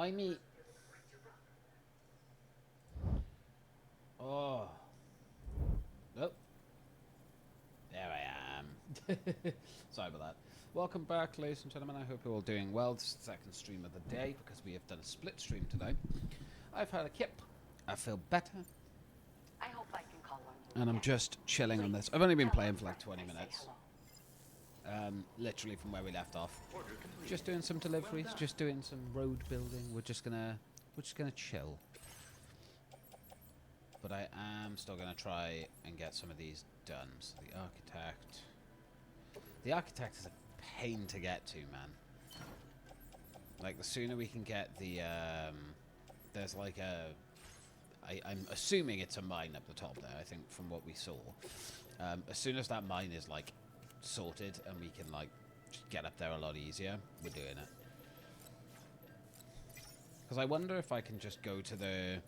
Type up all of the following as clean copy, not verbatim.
I mean... Oh. Nope. There I am. Sorry about that. Welcome back, ladies and gentlemen. I hope you're all doing well. This is the second stream of the day because we have done a split stream today. I've had a kip. I feel better. I hope I can call on you. And I'm just chilling on this. I've only been playing for like 20 minutes. Literally from where we left off. Just doing some deliveries, just doing some road building. We're just gonna chill. But I am still gonna try and get some of these done. So the architect is a pain to get to, man. Like the sooner we can get the there's like a I'm assuming it's a mine up the top there, I think, from what we saw. As soon as that mine is like sorted and we can like just get up there a lot easier, we're doing it. Because I wonder if I can just go to the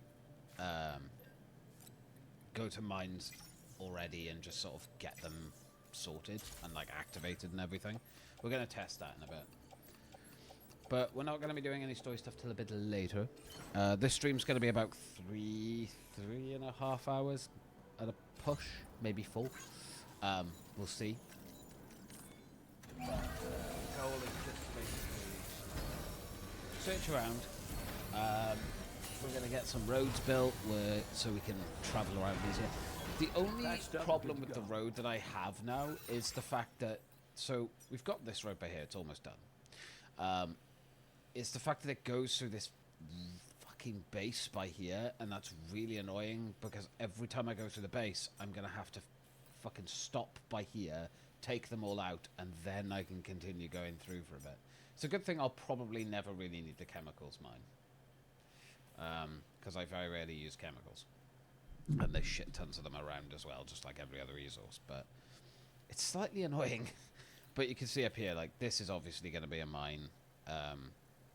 go to mines already and just sort of get them sorted and like activated and everything. We're going to test that in a bit. But we're not going to be doing any story stuff till a bit later. This stream's going to be about three and a half hours at a push, maybe 4. We'll see. The goal is just basically search around. We're going to get some roads built so we can travel around easier. The only problem with the road that I have now is the fact that... So, we've got this road by here. It's almost done. It's the fact that it goes through this fucking base by here, and that's really annoying, because every time I go through the base, I'm going to have to fucking stop by here, take them all out, and then I can continue going through for a bit. It's a good thing I'll probably never really need the chemicals mine. Because I very rarely use chemicals. And there's shit tons of them around as well, just like every other resource. But it's slightly annoying. But you can see up here, like, this is obviously going to be a mine.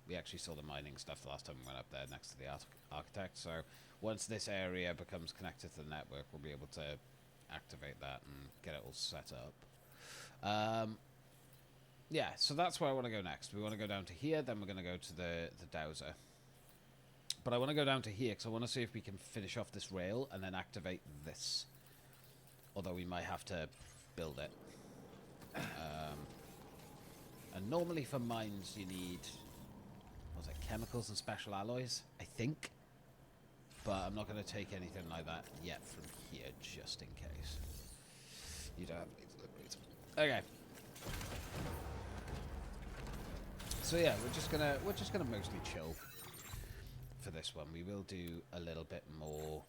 We actually saw the mining stuff the last time we went up there next to the architect. So once this area becomes connected to the network, we'll be able to activate that and get it all set up. Yeah, so that's where I want to go next. We want to go down to here, then we're going to go to the dowser. But I want to go down to here because I want to see if we can finish off this rail and then activate this. Although we might have to build it. And normally for mines you need, what was it, chemicals and special alloys, I think. But I'm not going to take anything like that yet from here, just in case. You don't have any deliveries. Okay. So yeah, we're just gonna mostly chill for this one. We will do a little bit more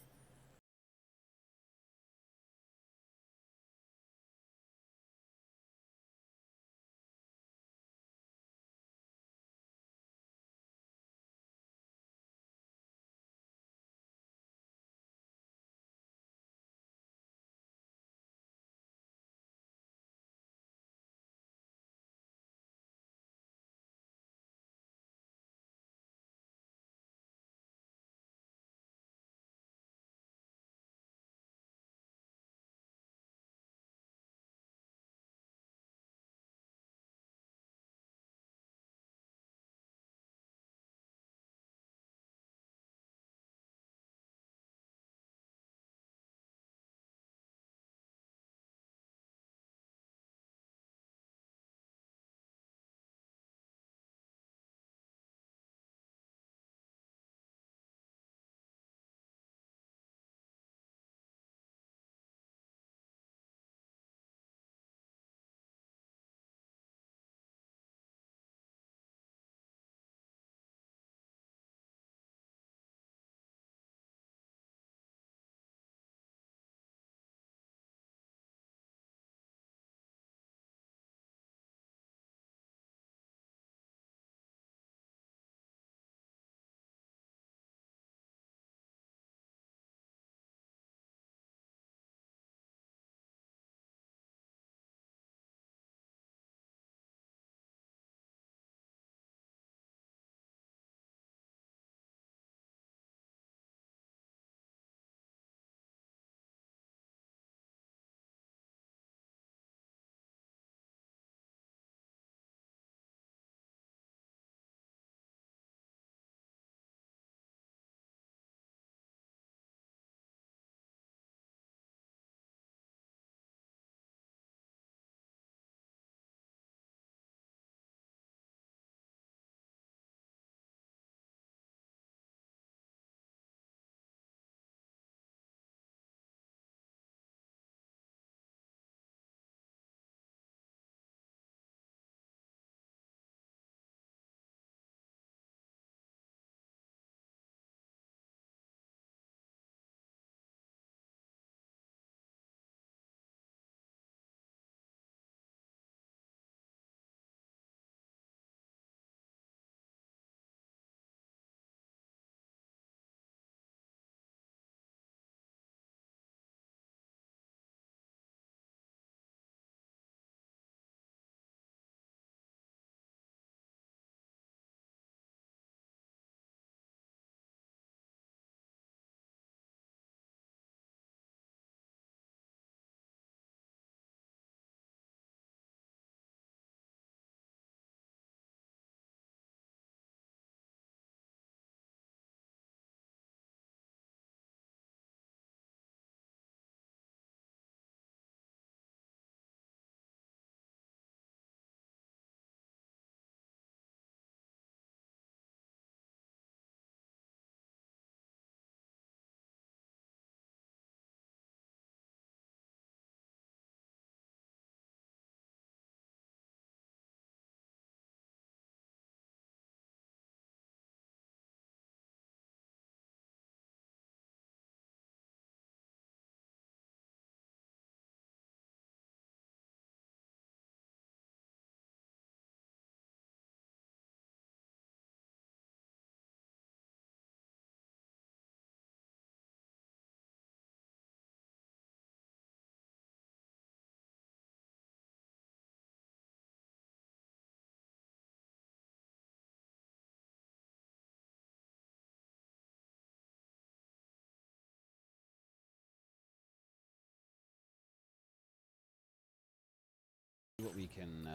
what we can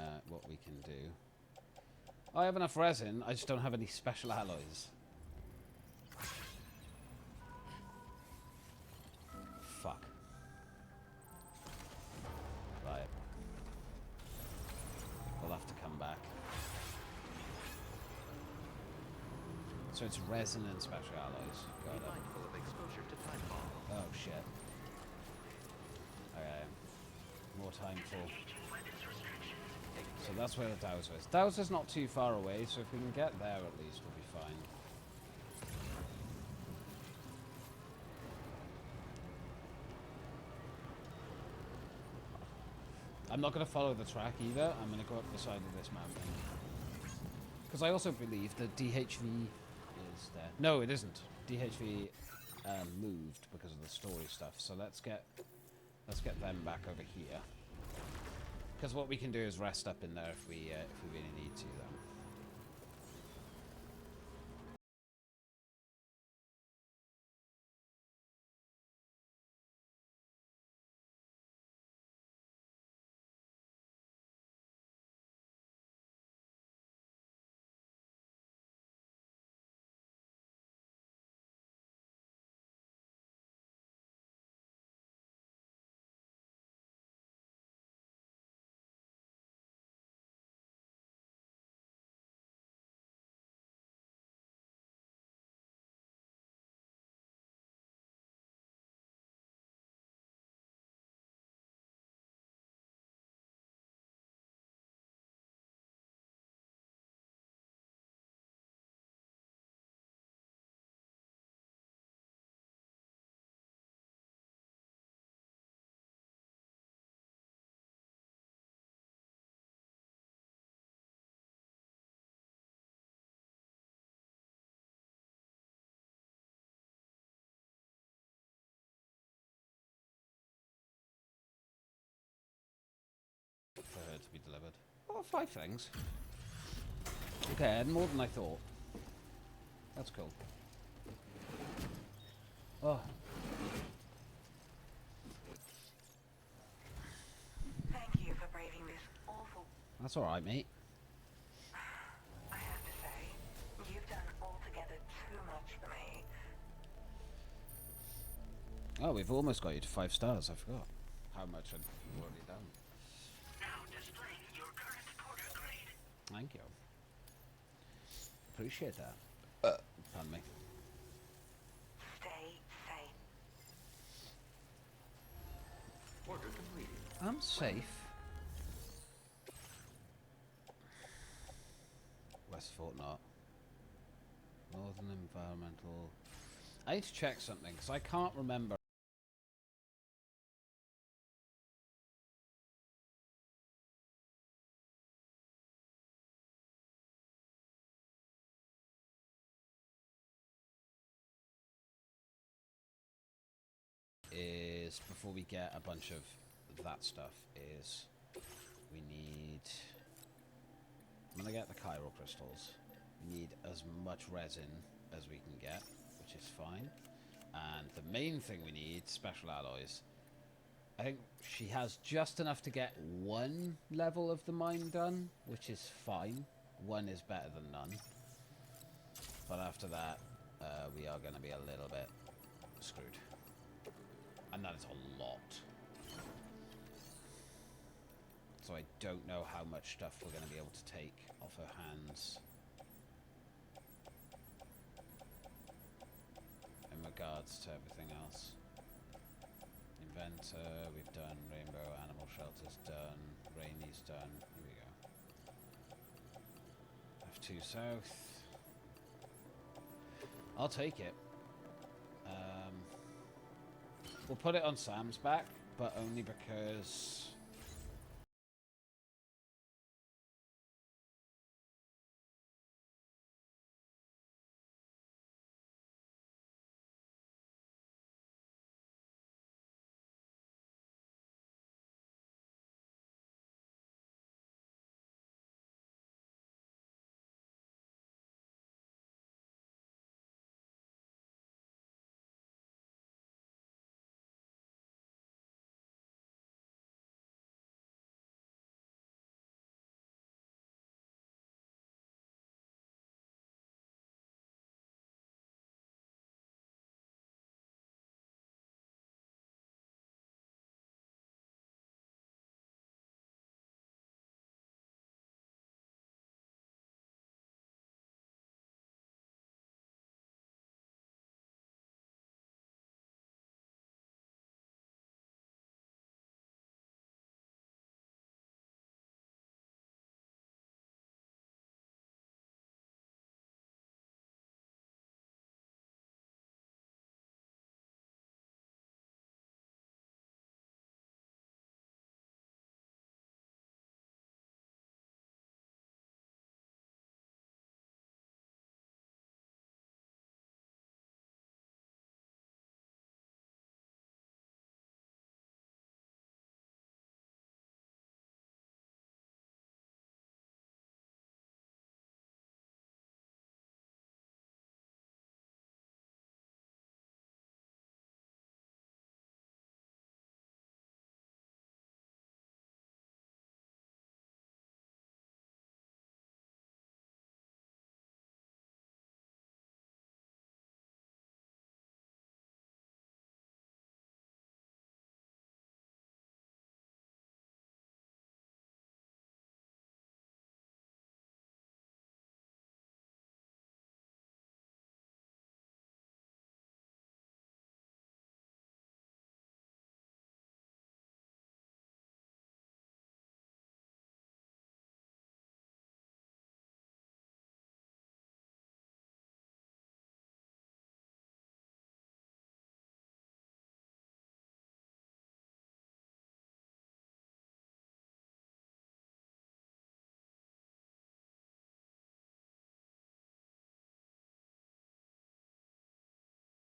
do. I have enough resin. I just don't have any special alloys. Fuck. Right. We'll have to come back. So it's resin and special alloys. Got it. Mindful of exposure to time bomb. Oh shit. Okay. More time for. So that's where the Dowser is. Dowser's not too far away, so if we can get there at least, we'll be fine. I'm not going to follow the track either. I'm going to go up the side of this mountain. Because I also believe that DHV is there. No, it isn't. DHV moved because of the story stuff. So let's get them back over here. Because what we can do is rest up in there if we really need to. Then. For her to be delivered. Oh, 5 things. Okay, I had more than I thought. That's cool. Oh. Thank you for braving this awful... That's alright, mate. I have to say, you've done altogether too much for me. Oh, we've almost got you to 5 stars. I forgot how much I'd already done. Now displaying your current porter grade. Thank you. Appreciate that. Pardon me. Stay safe. Order completed. I'm safe. West Fortnite. Northern Environmental. I need to check something because I can't remember. Is before we get a bunch of that stuff is we need. I'm gonna get the chiral crystals. We need as much resin as we can get, which is fine. And the main thing we need, special alloys. I think she has just enough to get 1 level of the mine done, which is fine. 1 is better than none. But after that, we are going to be a little bit screwed. And that is a lot. So I don't know how much stuff we're going to be able to take off her hands. In regards to everything else. Inventor, we've done. Rainbow, animal shelter's done. Rainy's done. Here we go. F2 south. I'll take it. We'll put it on Sam's back, but only because...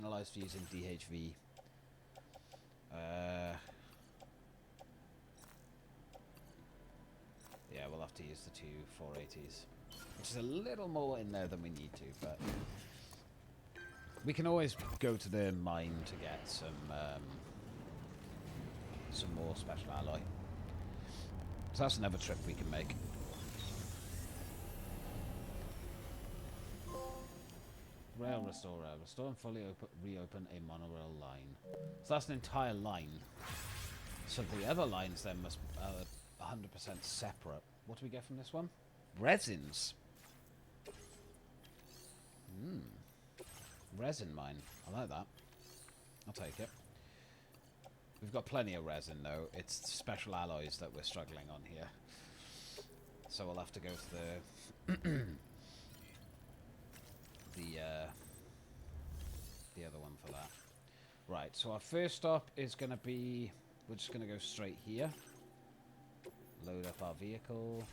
penalised for using DHV. Yeah, we'll have to use the 2 480s. Which is a little more in there than we need to, but... We can always go to the mine to get some more special alloy. So that's another trip we can make. Rail restorer. Restore and fully reopen a monorail line. So that's an entire line. So the other lines then must 100% separate. What do we get from this one? Resins. Resin mine. I like that. I'll take it. We've got plenty of resin though. It's special alloys that we're struggling on here. So we'll have to go to the the other one for that. Right, so our first stop is going to be... We're just going to go straight here. Load up our vehicle.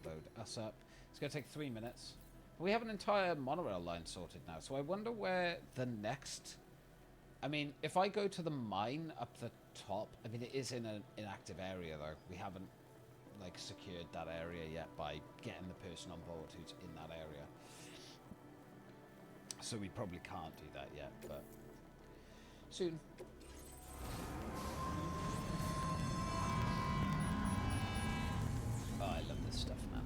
Load us up. It's going to take 3 minutes. We have an entire monorail line sorted now, so I wonder where the next... I mean, if I go to the mine up the top... I mean, it is in an inactive area, though. We haven't, like, secured that area yet by getting the person on board who's in that area. So we probably can't do that yet, but soon. Oh, I love this stuff, man.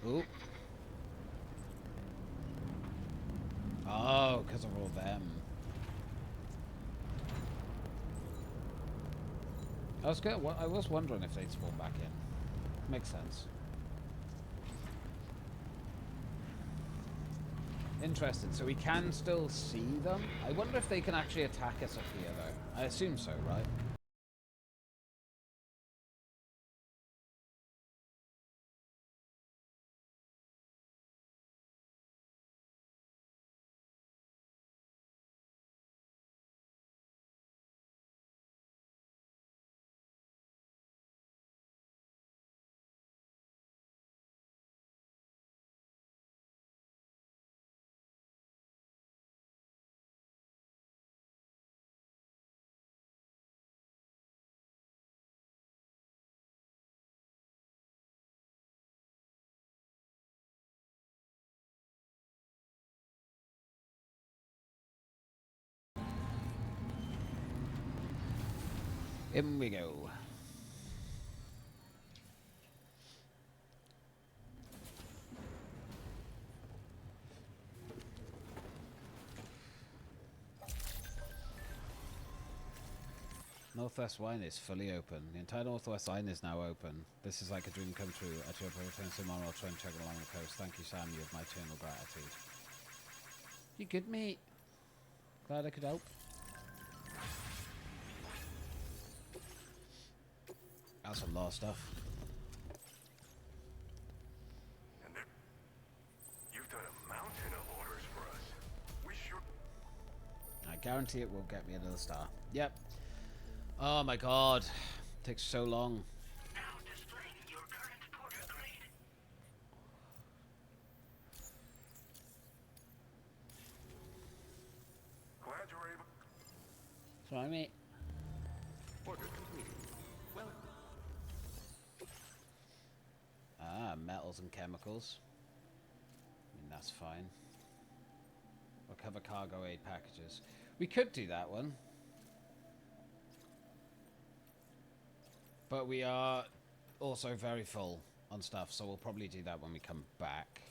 Ooh. Oh, because of all them. I was wondering if they'd spawn back in. Makes sense. Interesting. So we can still see them. I wonder if they can actually attack us up here, though. I assume so, right? In we go. Northwest Line is fully open. The entire Northwest Line is now open. This is like a dream come true. At your return to Monorail train chugging along the coast. Thank you, Sam. You have my eternal gratitude. You good, mate? Glad I could help. That's a lot of stuff. And you've done a mountain of orders for us. We sure... I guarantee it will get me another star. Yep. Oh my god. Takes so long. Now displaying your current porter grade. Right, mate. Order completed. Well, Ah, metals and chemicals. I mean, that's fine. Recover cargo aid packages. We could do that one. But we are also very full on stuff, so we'll probably do that when we come back.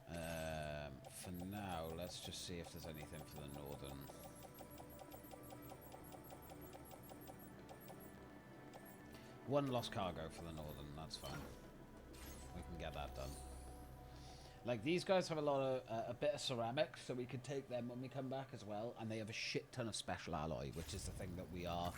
For now, let's just see if there's anything for the northern. One lost cargo for the northern, that's fine. We can get that done. Like, these guys have a lot of, a bit of ceramics, so we could take them when we come back as well. And they have a shit ton of special alloy, which is the thing that we are...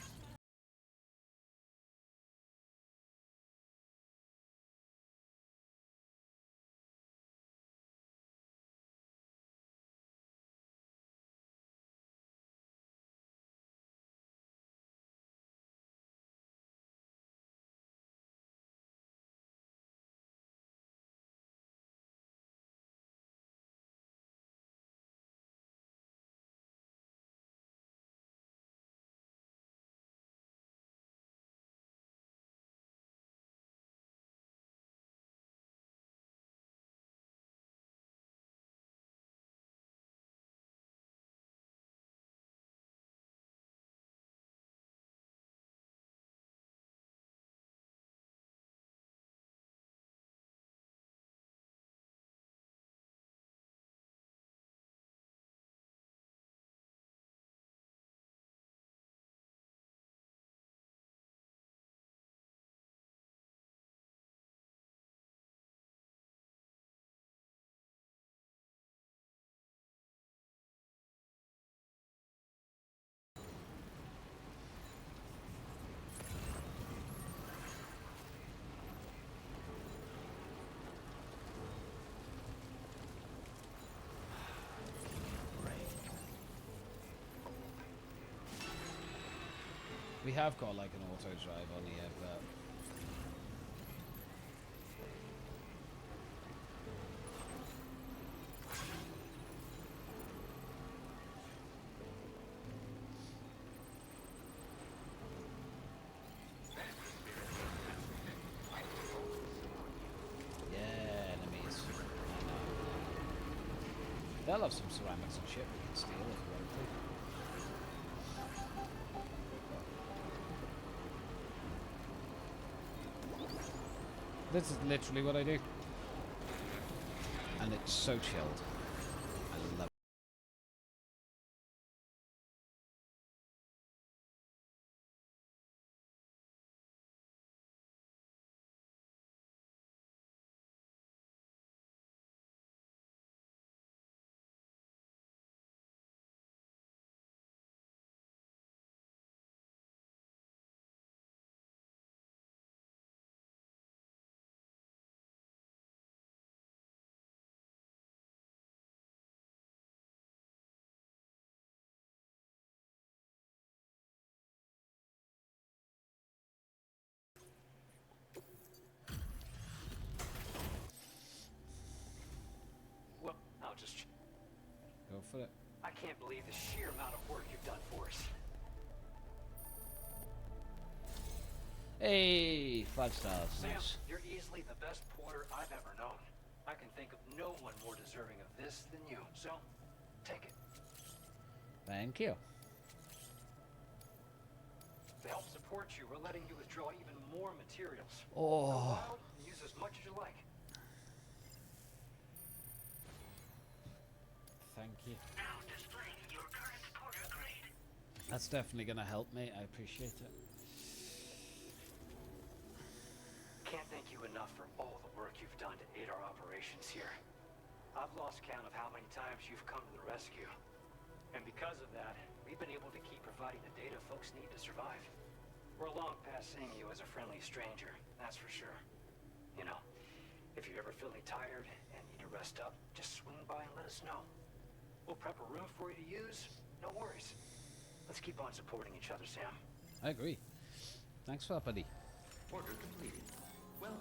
We have got, like, an auto drive on here, but... Yeah, enemies. I know. They'll have some ceramics and shit we can steal if we want to. This is literally what I do. And it's so chilled. I love it. Well, I'll just... Go for it. I can't believe the sheer amount of work you've done for us. Hey, 5 stars. Sam, Nice. you're easily the best porter I've ever known. I can think of no one more deserving of this than you. So, take it. Thank you. To help support you, we're letting you withdraw even more materials. Oh. Go wild and use as much as you like. Thank you. Now displaying your current porter grade. That's definitely going to help me. I appreciate it. Can't thank you enough for all the work you've done to aid our operations here. I've lost count of how many times you've come to the rescue. And because of that, we've been able to keep providing the data folks need to survive. We're long past seeing you as a friendly stranger, that's for sure. You know, if you're ever feeling tired and need to rest up, just swing by and let us know. We'll prep a room for you to use, no worries. Let's keep on supporting each other, Sam. I agree. Thanks for that, buddy. order completed. Well,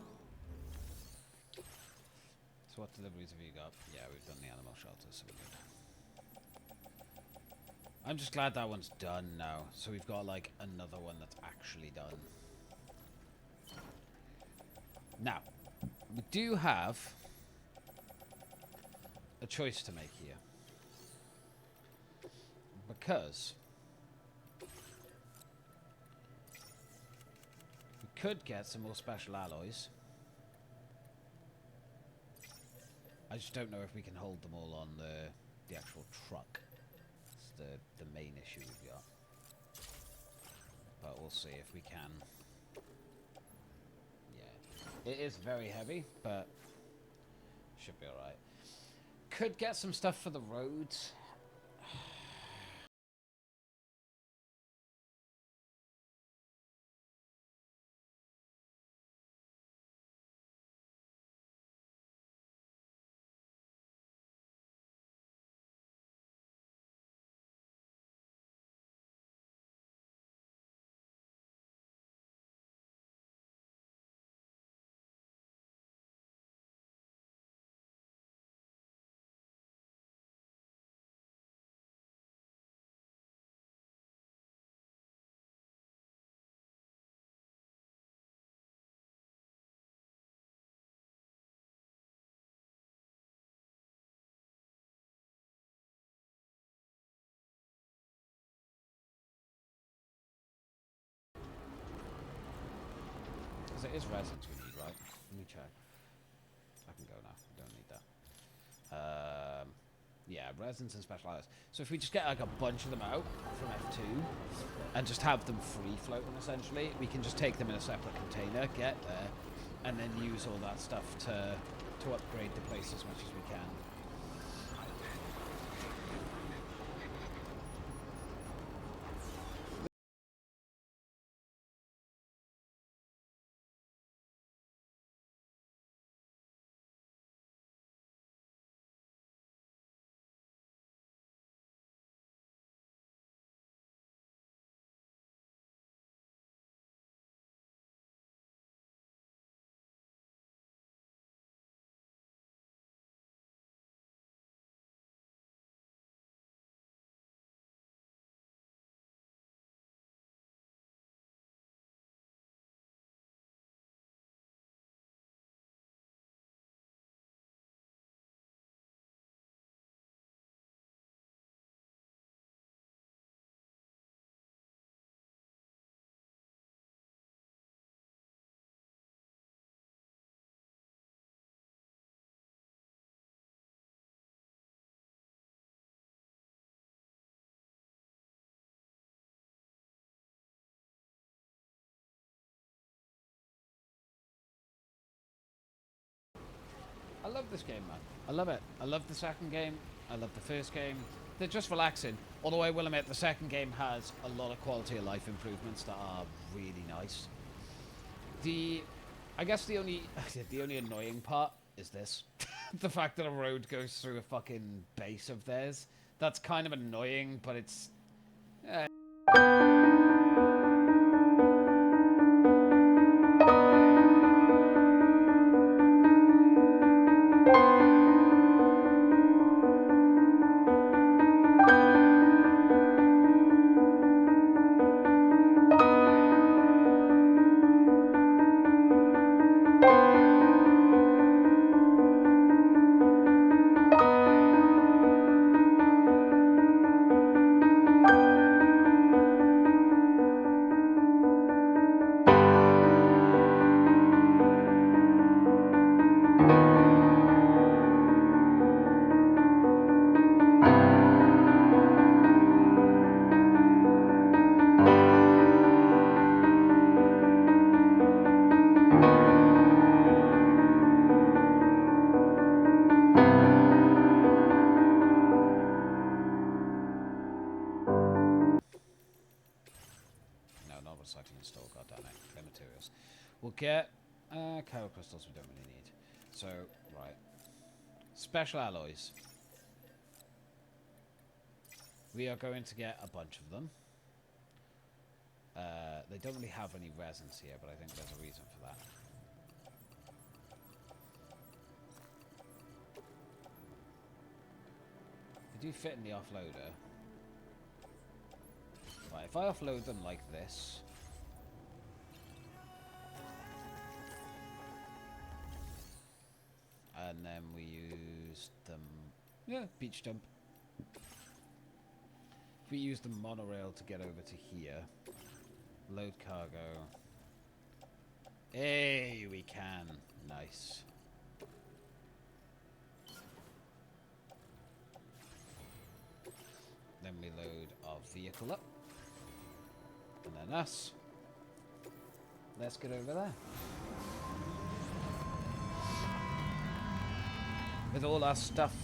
So what deliveries have you got? Yeah, we've done the animal shelter, so we're good. I'm just glad that one's done now. So we've got like another one that's actually done. Now, we do have a choice to make here. Because we could get some more special alloys. I just don't know if we can hold them all on the actual truck. It's the main issue we've got. But we'll see if we can. Yeah. It is very heavy, but should be alright. Could get some stuff for the roads. Because it is resins we need, right? Let me check. I can go now. I don't need that. Yeah, resins and special alloys. So if we just get like a bunch of them out from F2 and just have them free floating essentially, we can just take them in a separate container, get there, and then use all that stuff to upgrade the place as much as we can. I love this game, man. I love it. I love the second game. I love the first game. They're just relaxing. Although I will admit, the second game has a lot of quality of life improvements that are really nice. I guess the only annoying part is this. The fact that a road goes through a fucking base of theirs. That's kind of annoying, but it's... Recycling and store, goddammit. Clear materials. We'll get coral crystals we don't really need. So, right. Special alloys. We are going to get a bunch of them. They don't really have any resins here, but I think there's a reason for that. They do fit in the offloader. if I offload them like this... And then we use them... Yeah, beach dump. If we use the monorail to get over to here... Load cargo... Hey, we can. Nice. Then we load our vehicle up. And then us. Let's get over there. With all our stuff.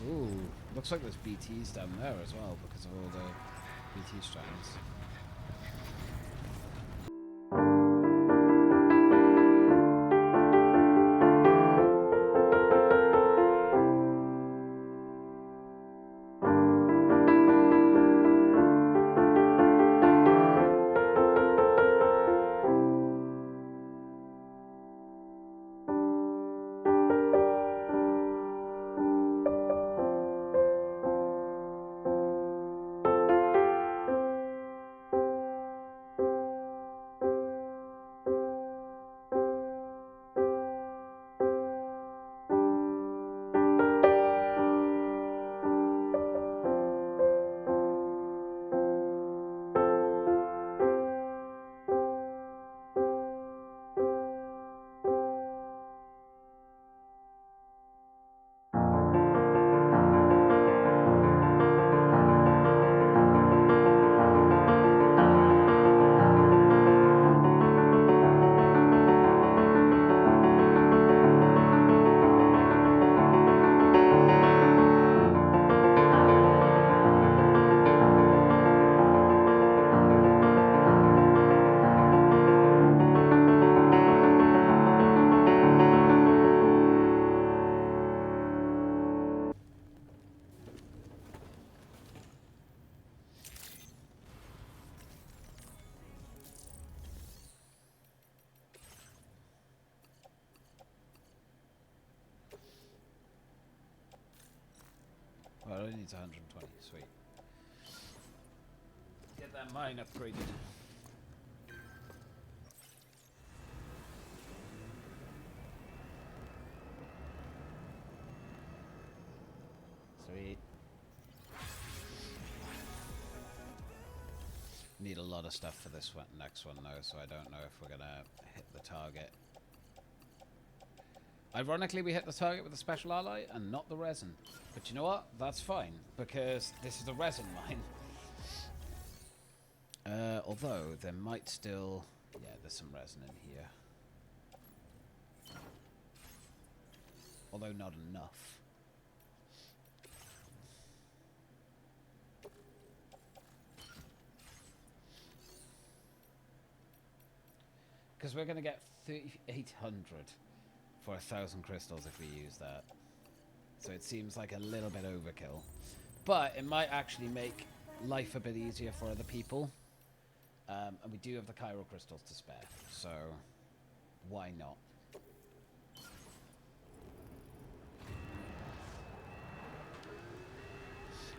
Ooh, looks like there's BTs down there as well because of all the BT strands. Well, it only needs 120. Sweet. Get that mine upgraded. Sweet. Need a lot of stuff for this one, next one though, so I don't know if we're gonna hit the target. Ironically, we hit the target with the special ally and not the resin. But you know what? That's fine, because this is a resin mine. Although, there might still... Yeah, there's some resin in here. Although not enough. Because we're going to get 3,800 for 1,000 crystals if we use that. So it seems like a little bit overkill. But it might actually make life a bit easier for other people. And we do have the Chiral crystals to spare. So why not?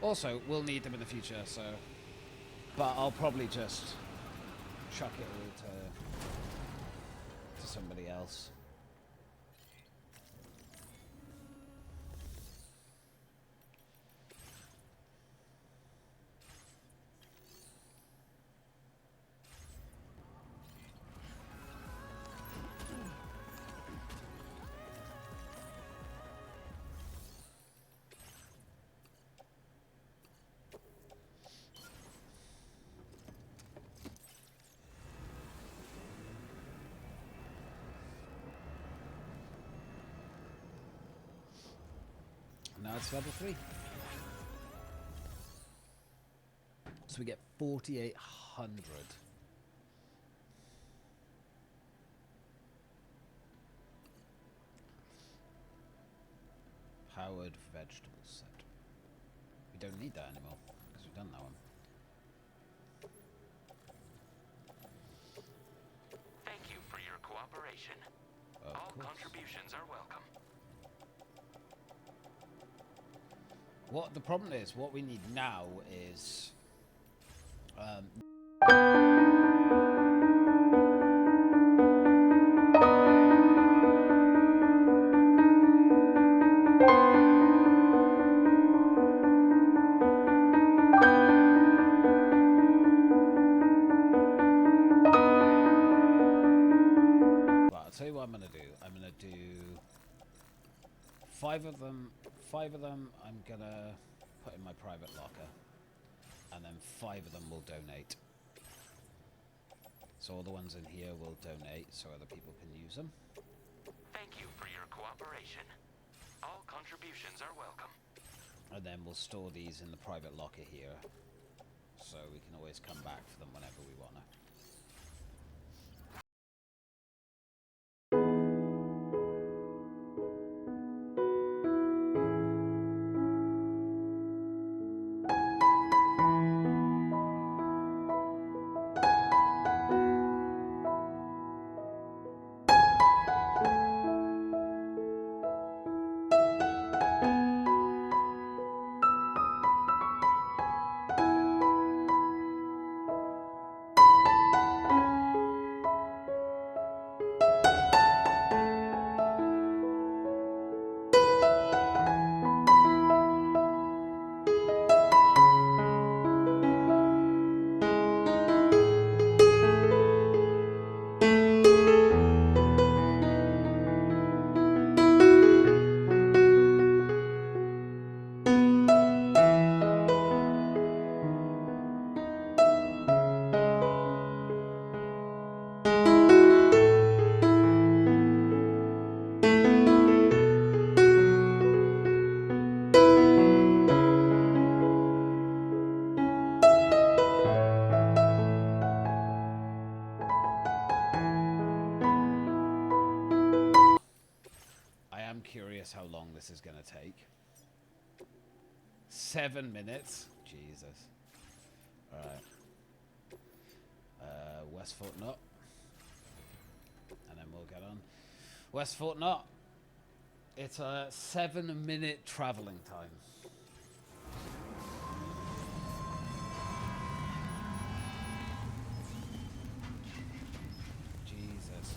Also, we'll need them in the future, so... But I'll probably just chuck it all to somebody else. Now it's level 3. So we get 4,800. Powered vegetable set. We don't need that anymore because we've done that one. Thank you for your cooperation. Of All course. contributions are welcome. What the problem is, what we need now is well, I'll tell you what I'm gonna do. I'm gonna do 5 of them. 5 of them I'm gonna put in my private locker, and then 5 of them will donate. So all the ones in here will donate, so other people can use them. Thank you for your cooperation. All contributions are welcome. And then we'll store these in the private locker here, so we can always come back for them whenever we wanna. I am curious how long this is gonna take. 7 minutes? Jesus. Alright. West Fort Knot. And then we'll get on. West Fort Knot. It's a 7-minute traveling time. Jesus.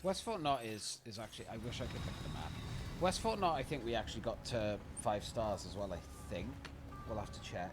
West Fort Knot is actually, I wish I could pick the map. West Fort Knot, I think we actually got to 5 stars as well, I think. We'll have to check.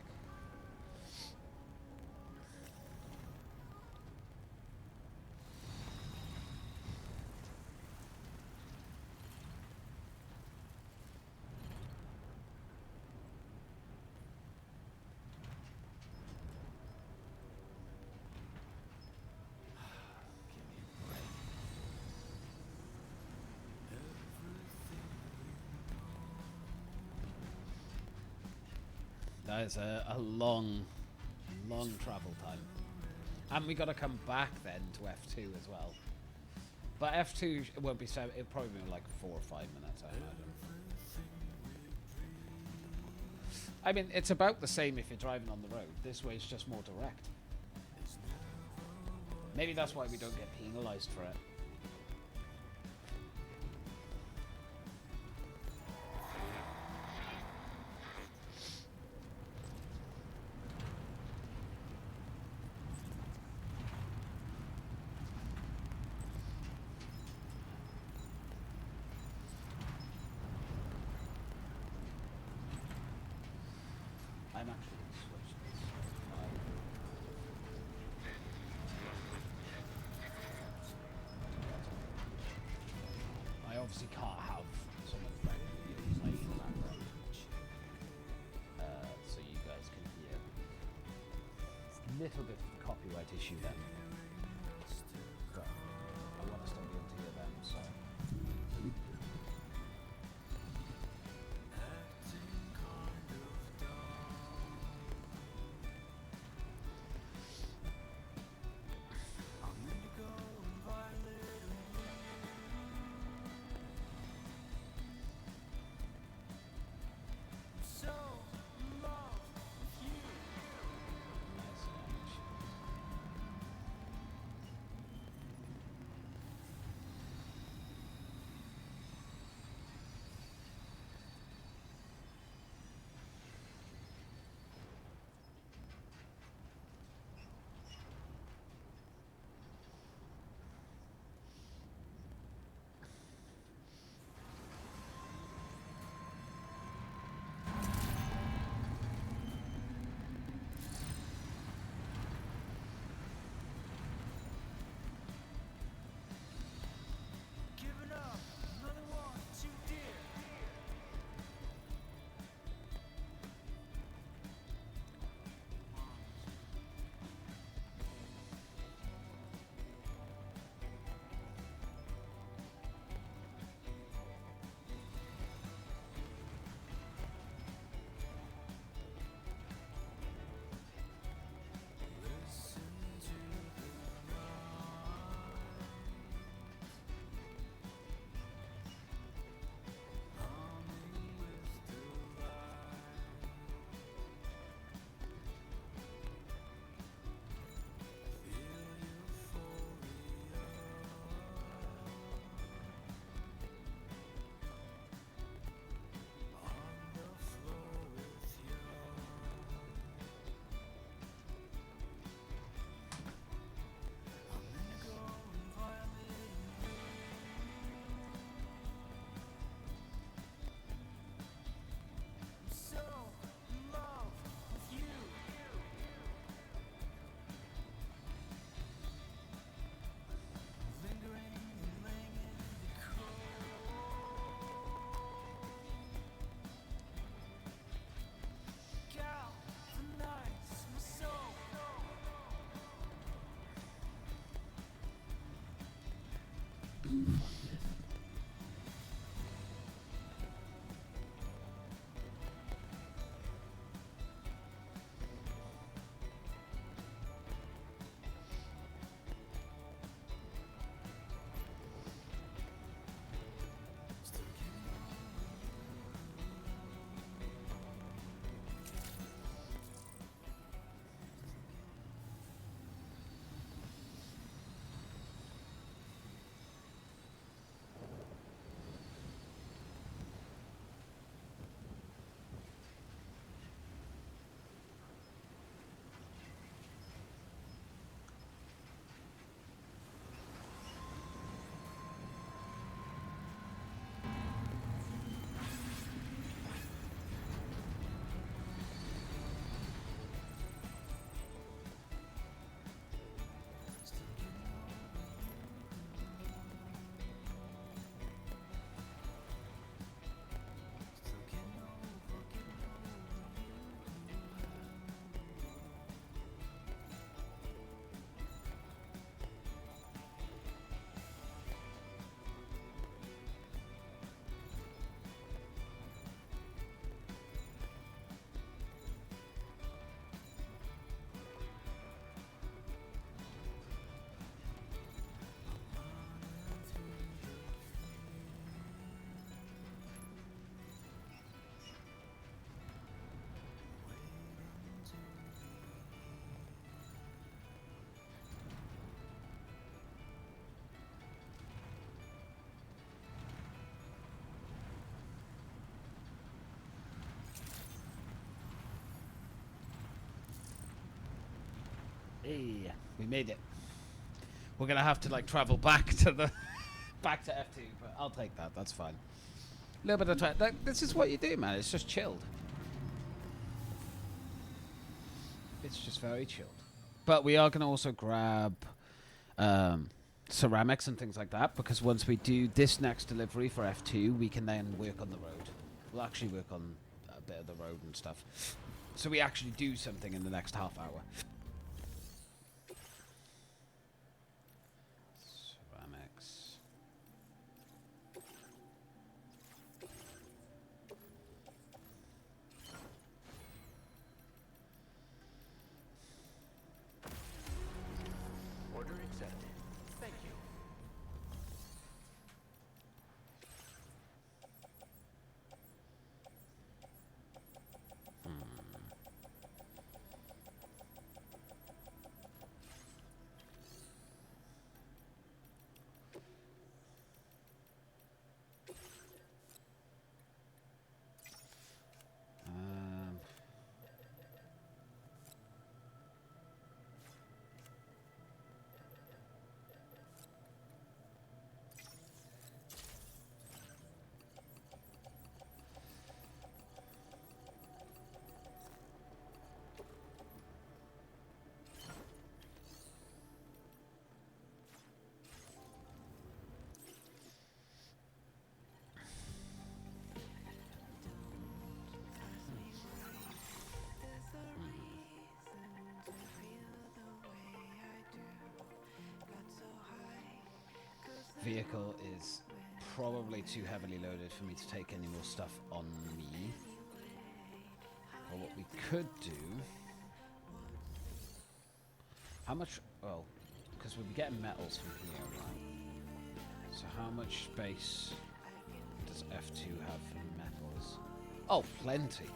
That is a long travel time. And we got to come back then to F2 as well. But F2 won't be 7, it'll probably be like 4 or 5 minutes, I imagine. I mean, it's about the same if you're driving on the road. This way it's just more direct. Maybe that's why we don't get penalised for it. I'm actually going to switch this. I obviously can't have some of the videos playing in the background, so you guys can hear. little bit of a copyright issue then. But I want to still be able to hear them, so. Nice damage. Hey, we made it. We're gonna have to like travel back to the back to F2, but I'll take that. That's fine. A little bit of time. This is what you do, man. It's just chilled. It's just very chilled. But we are gonna also grab ceramics and things like that, because once we do this next delivery for F2, we can then work on the road. We'll actually work on a bit of the road and stuff. So we actually do something in the next half hour. vehicle is probably too heavily loaded for me to take any more stuff on me. But what we could do... How much... Well, because we'll be getting metals from here, right? So how much space does F2 have for metals? Oh, plenty.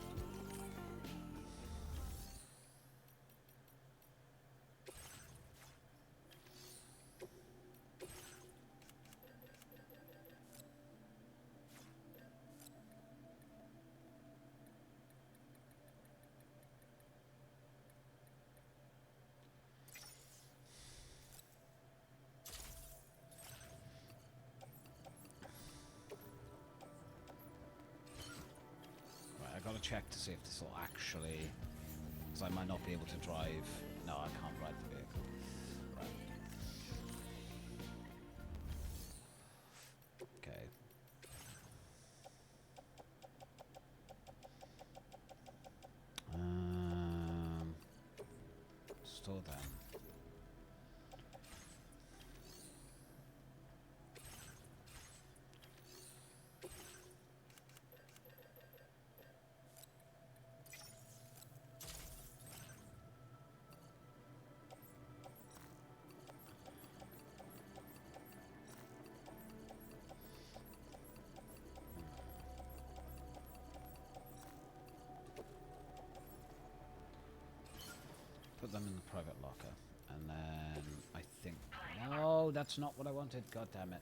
Gotta check to see if this will actually, because I might not be able to drive. No, I can't ride the vehicle. Right. Okay. Store them. Put them in the private locker, and then I think... No, that's not what I wanted. God damn it.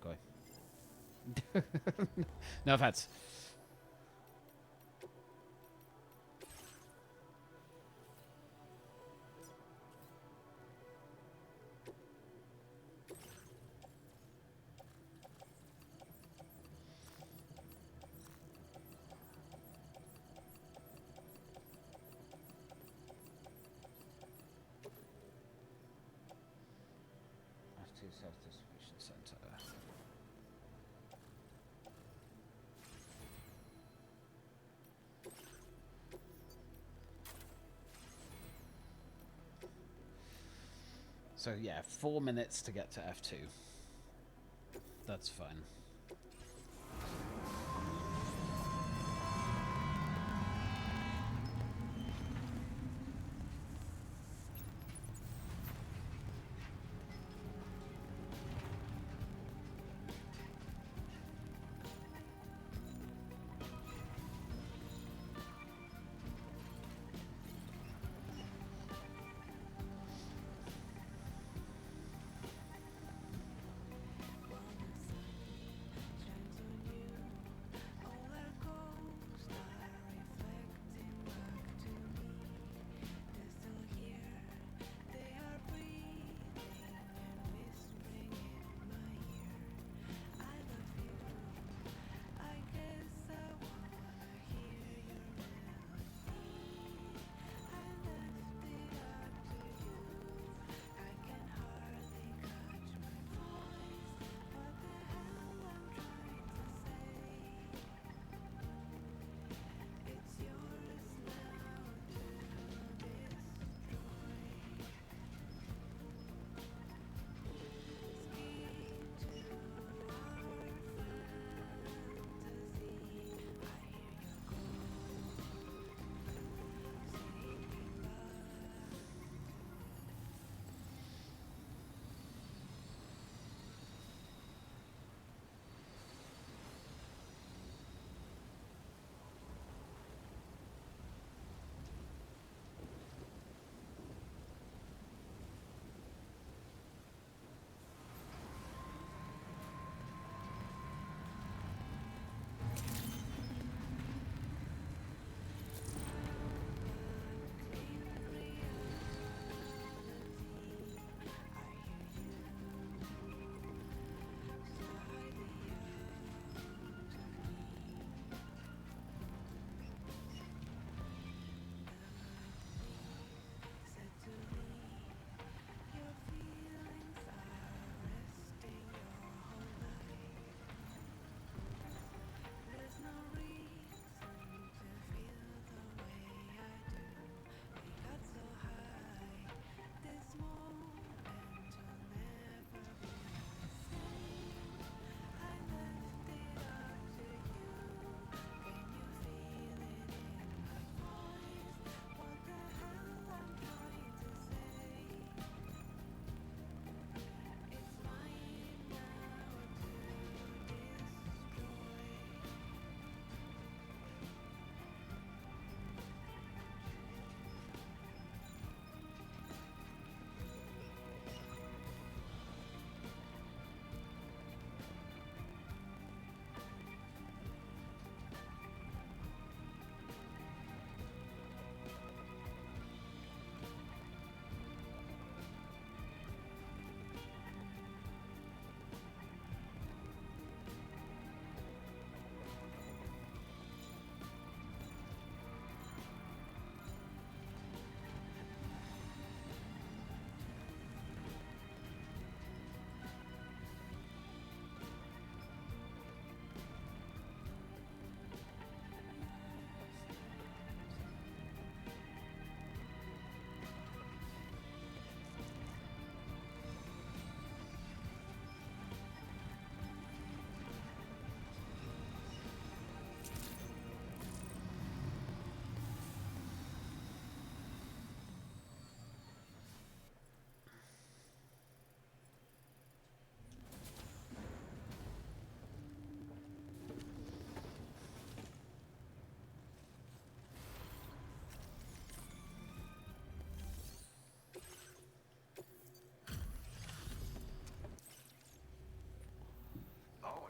Go away. No offense. Self-distribution center. So yeah, 4 minutes to get to F2. That's fine.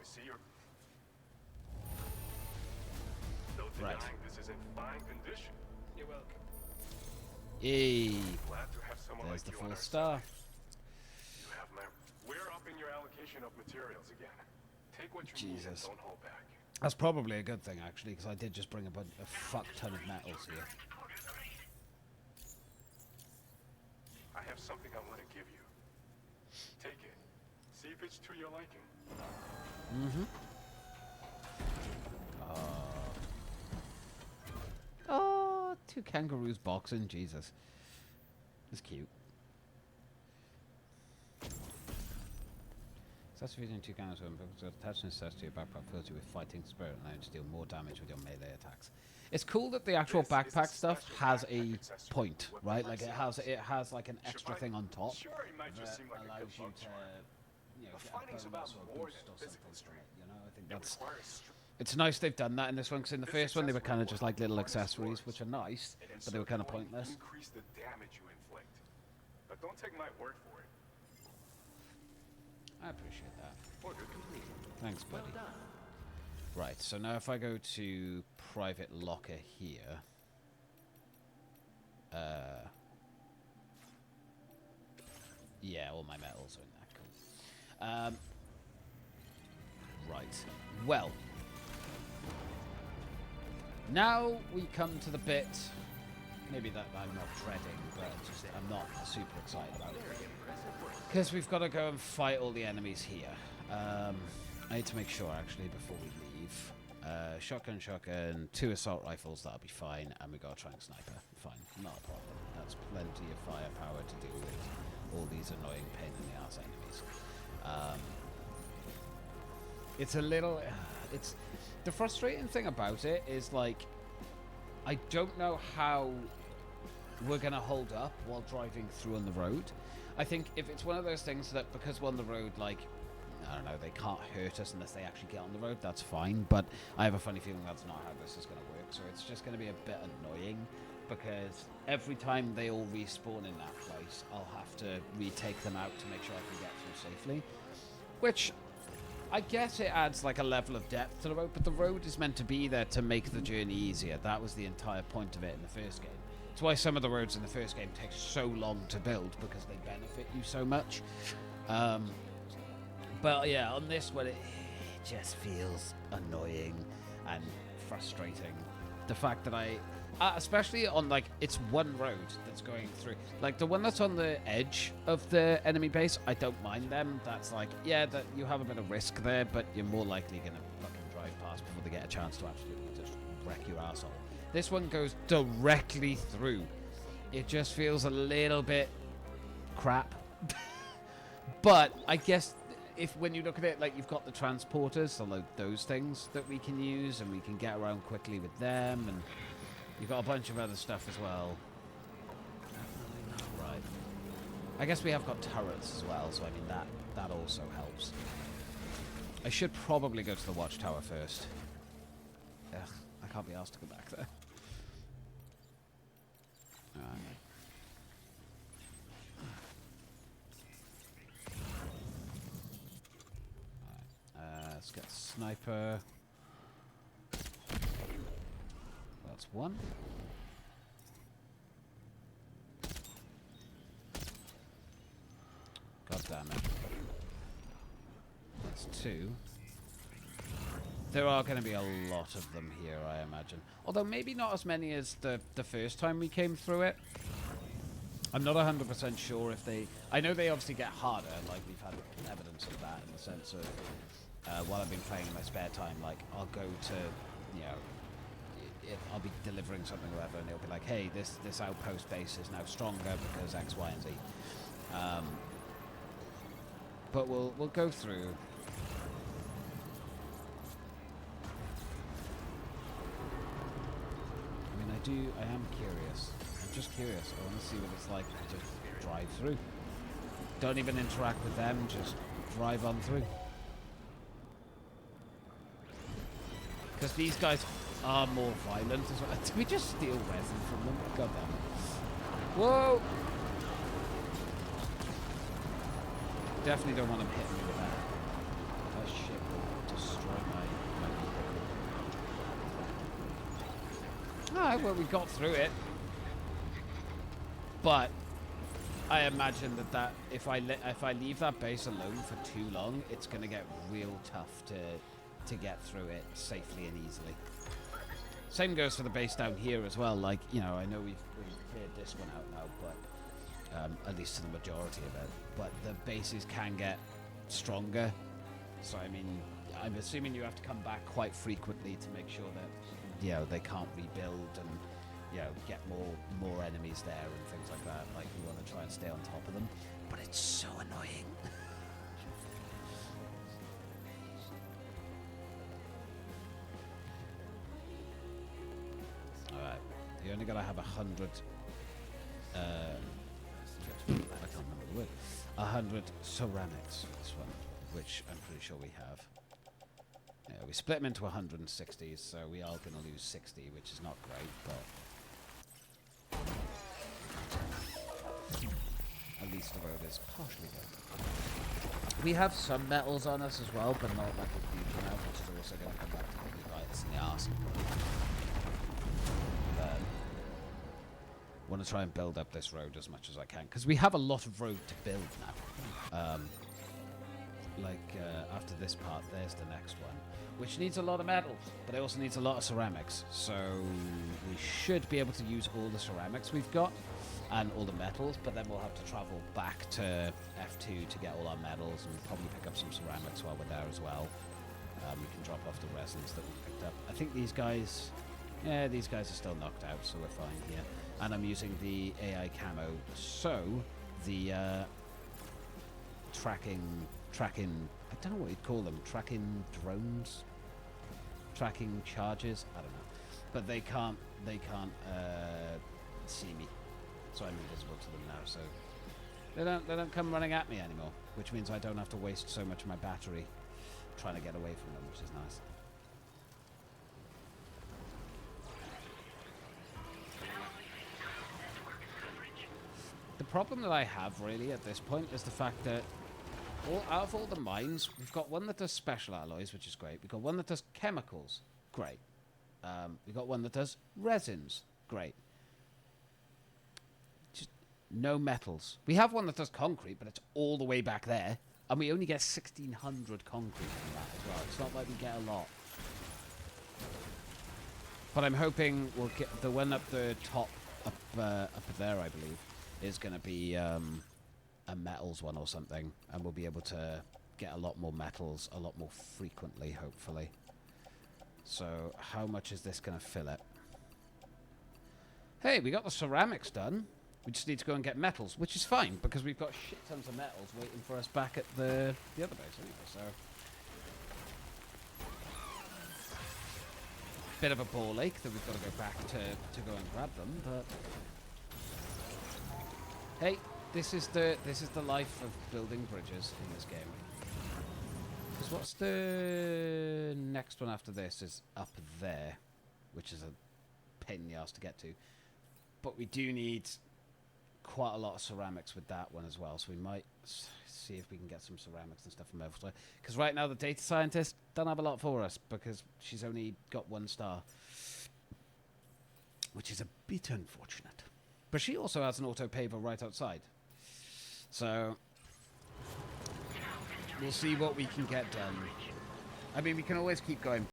see your... No Right. denying this is in fine condition. You're welcome. Yay. Glad to have someone There's like the you on full our star. side. You have my... We're upping your allocation of materials again. Take what you need and Jesus. don't hold back. That's probably a good thing, actually, because I did just bring a fuck ton of metals here. I have something I want to give you. Take it. See if it's to your liking. Mm-hmm. Oh, two kangaroos boxing. Jesus. That's cute. Such using two kangaroos because attaching cells to your backpack fills you with fighting spirit and allows you to deal more damage with your melee attacks. It's cool that the actual This is a backpack stuff special has backpack a accessory point, with right? the Like it mercenaries. has like an extra Sure, thing on top Sure, it might just that seem like a allows good you bug to, charm. you know, But get fighting's a about bonus or a more boost than or physical something from it. strength. You know, I think It that's. requires strength. It's nice they've done that in this one, because in the This first one they were kind of accessory just like will little help you harness accessories, yours which are nice, and in but they were kind of certain way pointless. Increase the damage you inflict. But don't take my word for it. I appreciate that. Order complete. Thanks, Well buddy. done. Right, so now if I go to private locker here, yeah, all my metals are in that. Cool. Right. Well, now we come to the bit. Maybe that I'm not dreading, but just I'm not super excited about it. Because we've got to go and fight all the enemies here. I need to make sure, actually, before we leave. Shotgun, 2 assault rifles, that'll be fine. And we got a trank sniper. Fine, not a problem. That's plenty of firepower to deal with all these annoying pain in the ass enemies. It's a little... it's the frustrating thing about it is, like, I don't know how we're going to hold up while driving through on the road. I think if it's one of those things that because we're on the road, like, I don't know, they can't hurt us unless they actually get on the road, that's fine. But I have a funny feeling that's not how this is going to work. So it's just going to be a bit annoying because every time they all respawn in that place, I'll have to retake them out to make sure I can get through safely. Which... I guess it adds like a level of depth to the road, but the road is meant to be there to make the journey easier. That was the entire point of it in the first game. It's why some of the roads in the first game take so long to build, because they benefit you so much. But yeah, on this one, it just feels annoying and frustrating. The fact that especially on, like, it's one road that's going through. Like, the one that's on the edge of the enemy base, I don't mind them. That's like, yeah, that you have a bit of risk there, but you're more likely going to fucking drive past before they get a chance to absolutely just wreck your asshole. This one goes directly through. It just feels a little bit crap. But I guess when you look at it, like, you've got the transporters, so those things that we can use, and we can get around quickly with them, and you've got a bunch of other stuff as well. Right. I guess we have got turrets as well, so I mean that also helps. I should probably go to the watchtower first. Ugh, I can't be asked to go back there. Let's get sniper. That's one. God damn it. That's two. There are going to be a lot of them here, I imagine. Although maybe not as many as the first time we came through it. I'm not 100% sure if they... I know they obviously get harder, like we've had evidence of that in the sense of while I've been playing in my spare time, like I'll go to, you know, I'll be delivering something or whatever, and it'll be like, hey, this outpost base is now stronger because X, Y, and Z. But we'll go through. I mean, I am curious. I'm just curious. I want to see what it's like to just drive through. Don't even interact with them, just drive on through. Because these guys are more violent as well. Did we just steal resin from them? God damn it. Whoa! Definitely don't want them hitting me with that. That shit will Well, we got through it. But I imagine that if I leave that base alone for too long, it's going to get real tough to get through it safely and easily. Same goes for the base down here as well. Like, you know, I know we've cleared this one out now, but at least to the majority of it. But the bases can get stronger. So, I mean, I'm assuming you have to come back quite frequently to make sure that, you know, they can't rebuild and, you know, get more enemies there and things like that. Like, we want to try and stay on top of them. But it's so annoying. Alright. You only gotta have 100... I can't remember the word. 100 ceramics for this one, which I'm pretty sure we have. Yeah, we split them into 160s, so we are going to lose 60, which is not great, but at least the road is partially good. We have some metals on us as well, but not like a huge amount, which is also going to come back to probably bite us in the arse. But want to try and build up this road as much as I can, because we have a lot of road to build now. After this part, there's the next one, which needs a lot of metals, but it also needs a lot of ceramics. So we should be able to use all the ceramics we've got and all the metals, but then we'll have to travel back to F2 to get all our metals and probably pick up some ceramics while we're there as well. We can drop off the resins that we picked up. I think these guys are still knocked out, so we're fine here. And I'm using the AI camo, so the tracking, I don't know what you'd call them, tracking drones, tracking charges, I don't know, but they can't see me, so I'm invisible to them now, so they don't come running at me anymore, which means I don't have to waste so much of my battery trying to get away from them, which is nice. The problem that I have really at this point is the fact that out of all the mines, we've got one that does special alloys, which is great. We've got one that does chemicals, great. We've got one that does resins, great. Just no metals. We have one that does concrete, but it's all the way back there, and we only get 1,600 concrete from that as well. It's not like we get a lot. But I'm hoping we'll get the one up the top, up there, I believe, is going to be a metals one or something, and we'll be able to get a lot more metals a lot more frequently, hopefully. So how much is this going to fill it? Hey, we got the ceramics done. We just need to go and get metals, which is fine because we've got shit tons of metals waiting for us back at the other base anyway. So bit of a ball ache that we've got to go back to go and grab them, but hey, this is the life of building bridges in this game. Because what's the next one after this is up there, which is a pain in the ass to get to. But we do need quite a lot of ceramics with that one as well, so we might see if we can get some ceramics and stuff from elsewhere. Because right now the data scientist don't have a lot for us because she's only got 1 star, which is a bit unfortunate. But she also has an auto paver right outside. So we'll see what we can get done. I mean, we can always keep going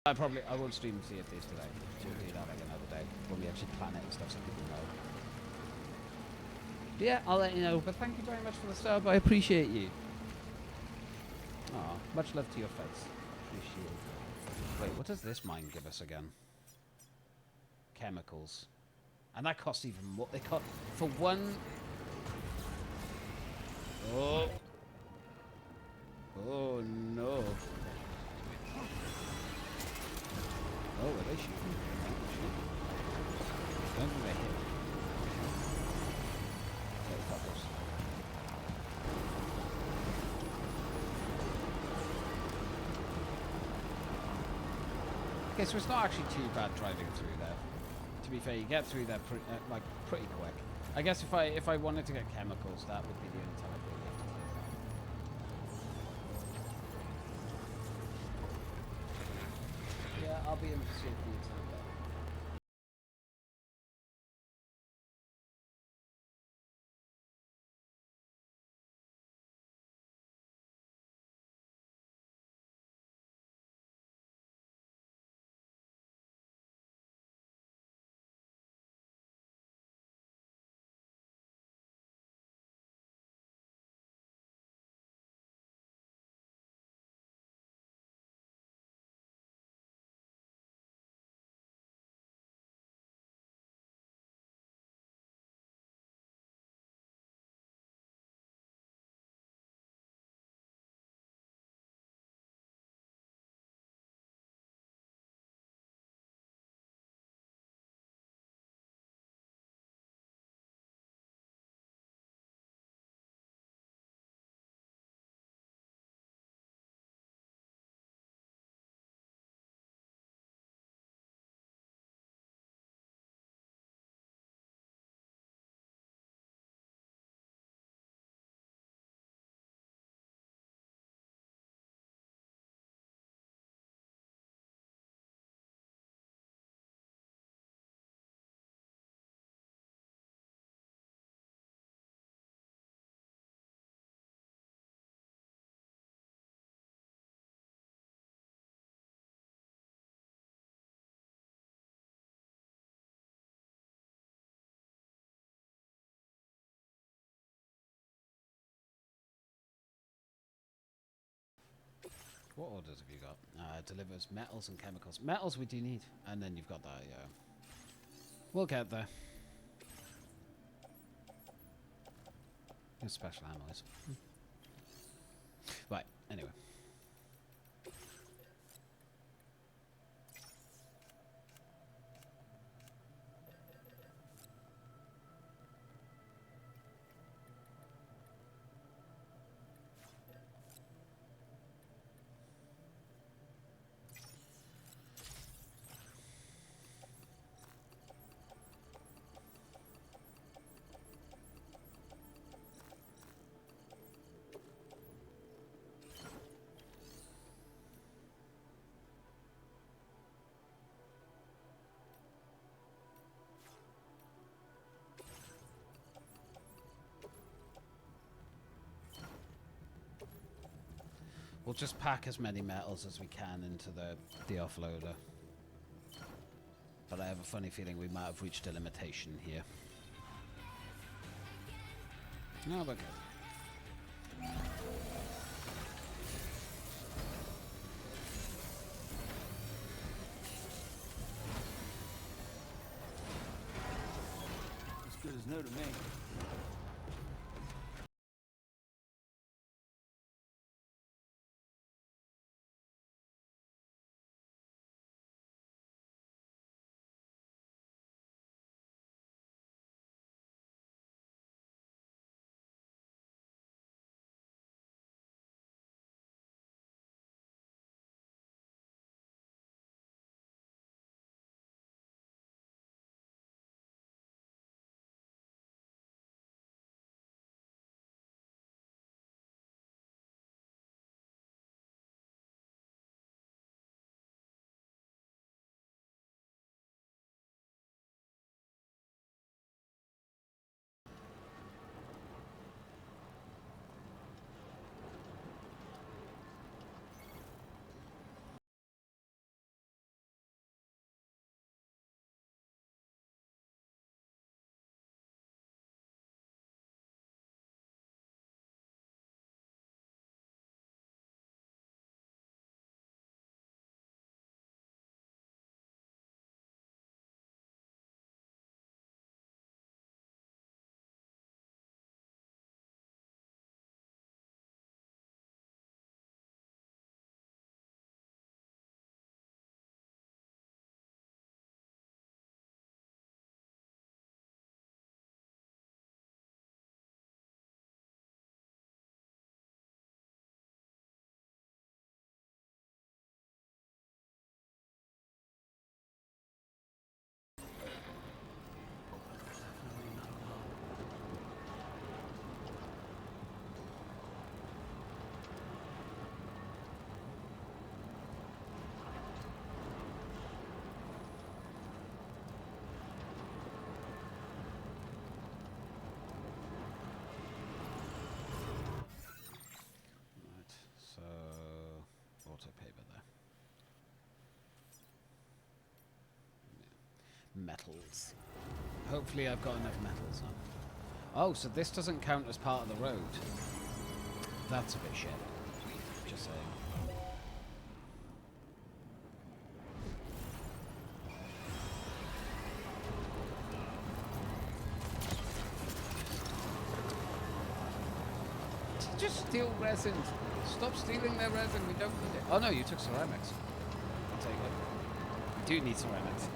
I won't stream Sea of Thieves today. We'll do that like another day when we actually plan it and stuff so people know. But yeah, I'll let you know. But thank you very much for the sub. I appreciate you. Aw, much love to your face. Appreciate it. Wait, what does this mine give us again? Chemicals. And that costs even more. They cost for one. Oh. Oh no. Oh, were they shooting? Don't think they hit. Okay, fuckers. Okay, so it's not actually too bad driving through there. To be fair, you get through there pretty quick. I guess if I wanted to get chemicals, that would be the only time I'd really have to do that. Yeah, I'll be in the safety until then. What orders have you got? Delivers metals and chemicals. Metals we do need. And then you've got that, yeah. We'll get there. Your special ammo is. Right, anyway. We'll just pack as many metals as we can into the offloader. But I have a funny feeling we might have reached a limitation here. No, we're good. As good as no to me. auto paper there. Yeah. Metals. Hopefully I've got enough metals now. Oh, so this doesn't count as part of the road. That's a bit shit. Just saying. Just steal resin. Stop stealing their resin. We don't need it. Oh no, you took ceramics. I'll take it. We do need ceramics.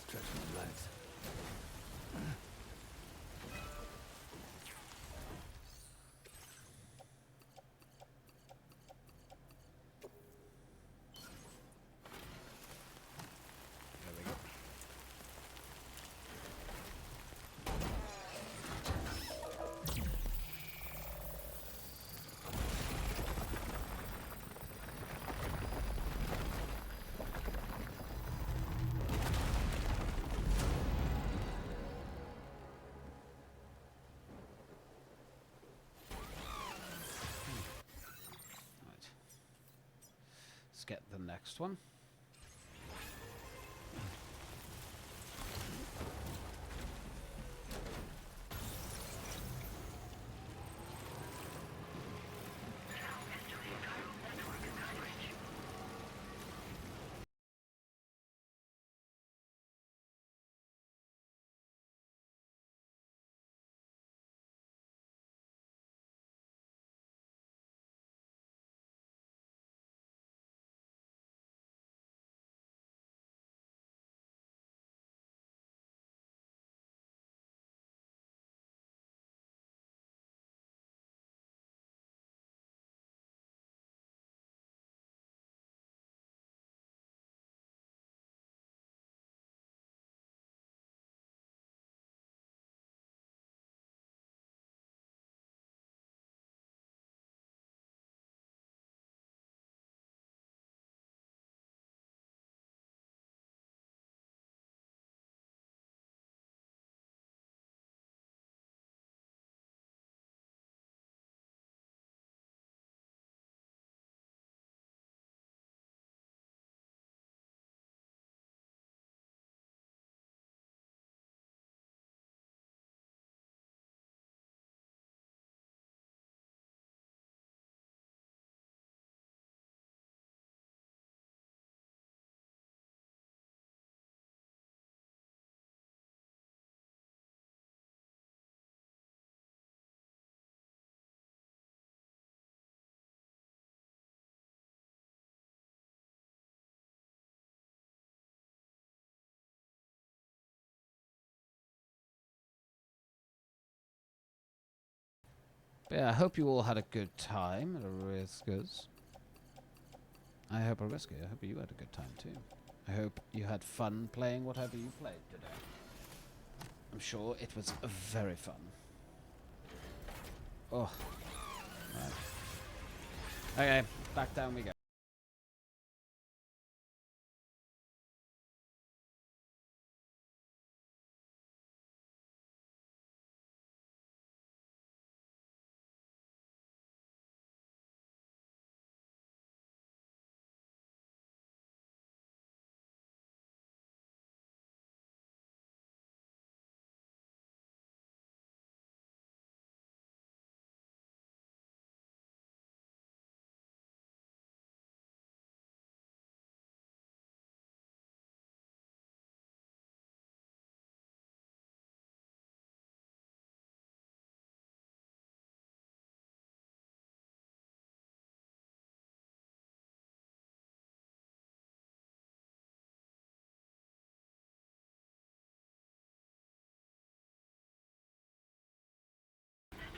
Stretch my legs. There we go. Right. Let's get the next one. But yeah, I hope you all had a good time at Ariska's. I hope you had a good time too. I hope you had fun playing whatever you played today. I'm sure it was very fun. Oh, right. Okay, back down we go.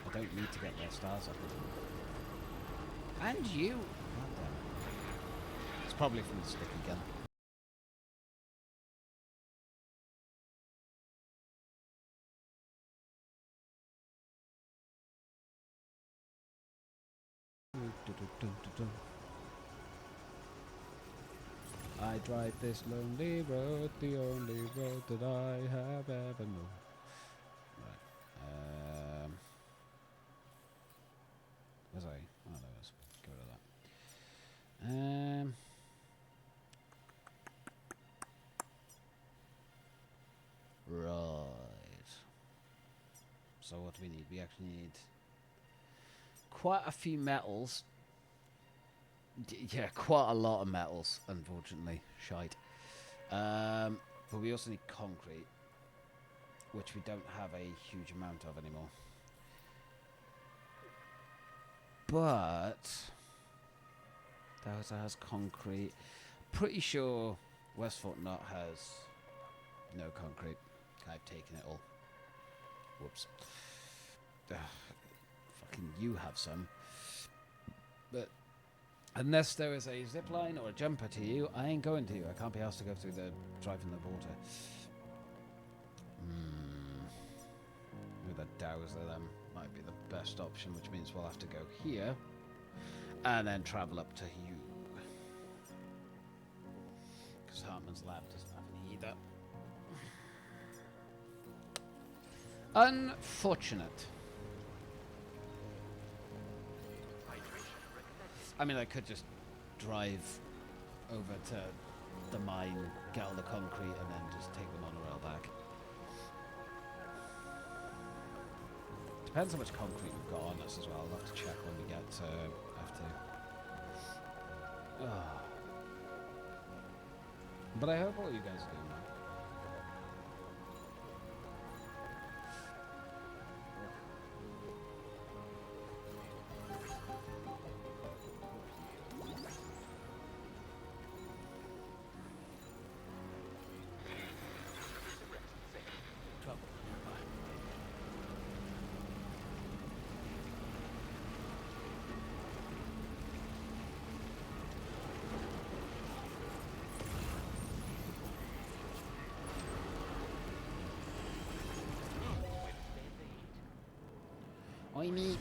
I don't need to get their stars up. And you! God damn it. It's probably from the sticky gun. I drive this lonely road, the only road that I have ever known. Right. Was I? Oh, there was. Get rid of that. Right. So what do we need? We actually need quite a few metals. Yeah, quite a lot of metals, unfortunately. Shite. But we also need concrete, which we don't have a huge amount of anymore. But Dowser has concrete. Pretty sure West Fort Knot has no concrete. I've taken it all. Whoops. Fucking you have some. But unless there is a zip line or a jumper to you, I ain't going to you. I can't be asked to go through the driving the water. With a Dowser then might be the best option, which means we'll have to go here and then travel up to you. Because Hartman's lab doesn't have any either. Unfortunate. I mean, I could just drive over to the mine, get all the concrete, and then just take the monorail back. Depends how much concrete we've got on us as well. I'll have to check when we get to But I hope all you guys are doing well. I need.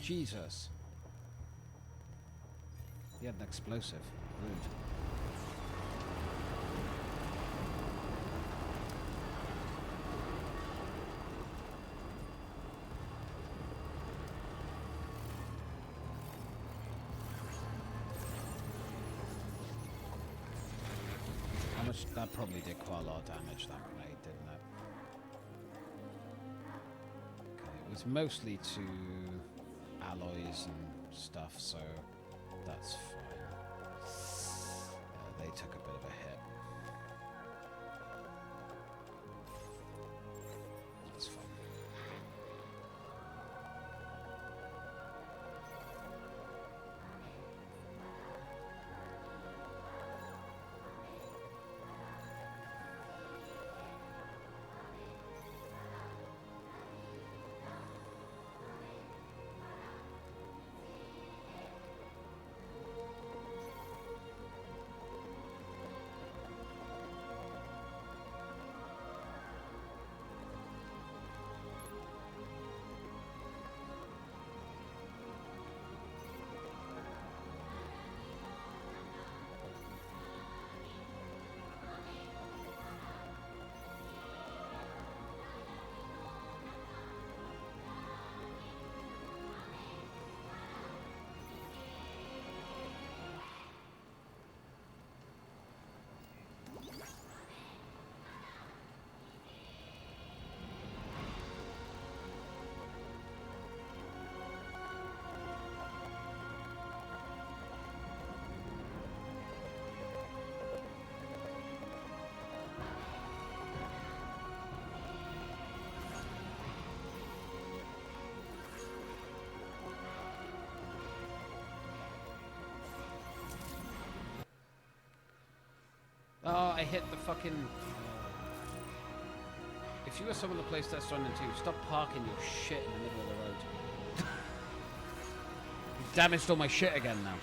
Jesus. He had an explosive. Rude. How much? That probably did quite a lot of damage, that grenade, didn't it? Okay, it was mostly to alloys and stuff, so that's fine. They took a bit of a hit. That's fine. I hit the fucking... If you were someone that plays Death Stranding 2, stop parking your shit in the middle of the road. You've damaged all my shit again now.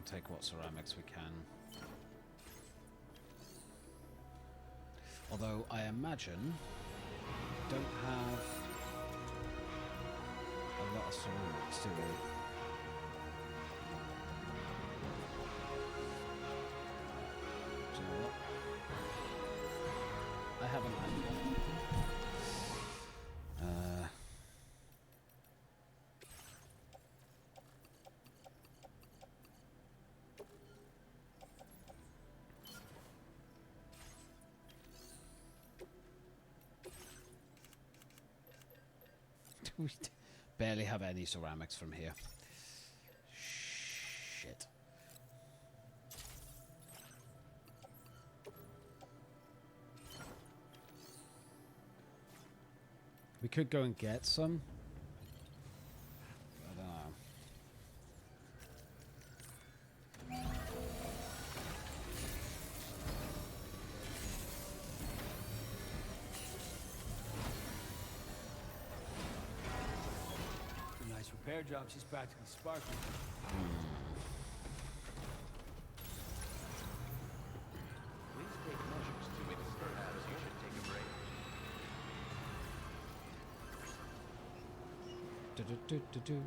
Take what ceramics we can. Although I imagine we don't have a lot of ceramics, do we? Do you know what? I haven't had one. We barely have any ceramics from here. Shit. We could go and get some. I don't know. Nice repair job. She's practically sparkling. Please take measures to perhaps you should take a break. Do-do-do-do-do.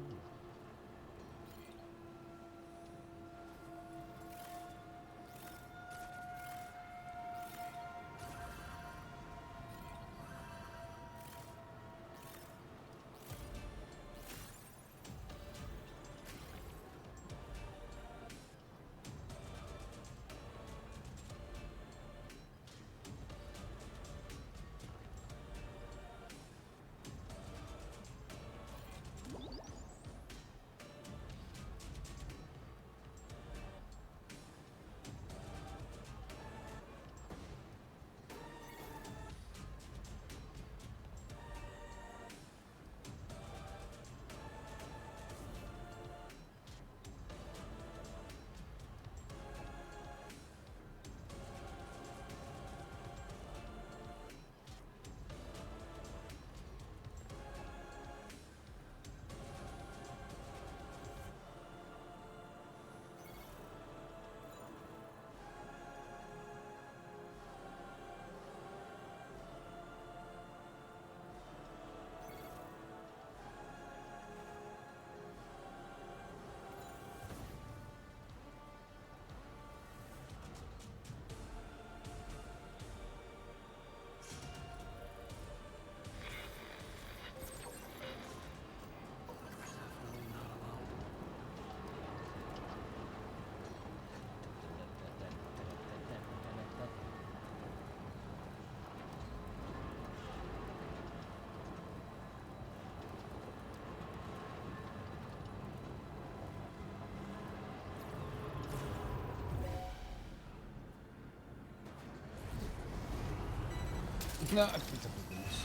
No, I picked up the boots.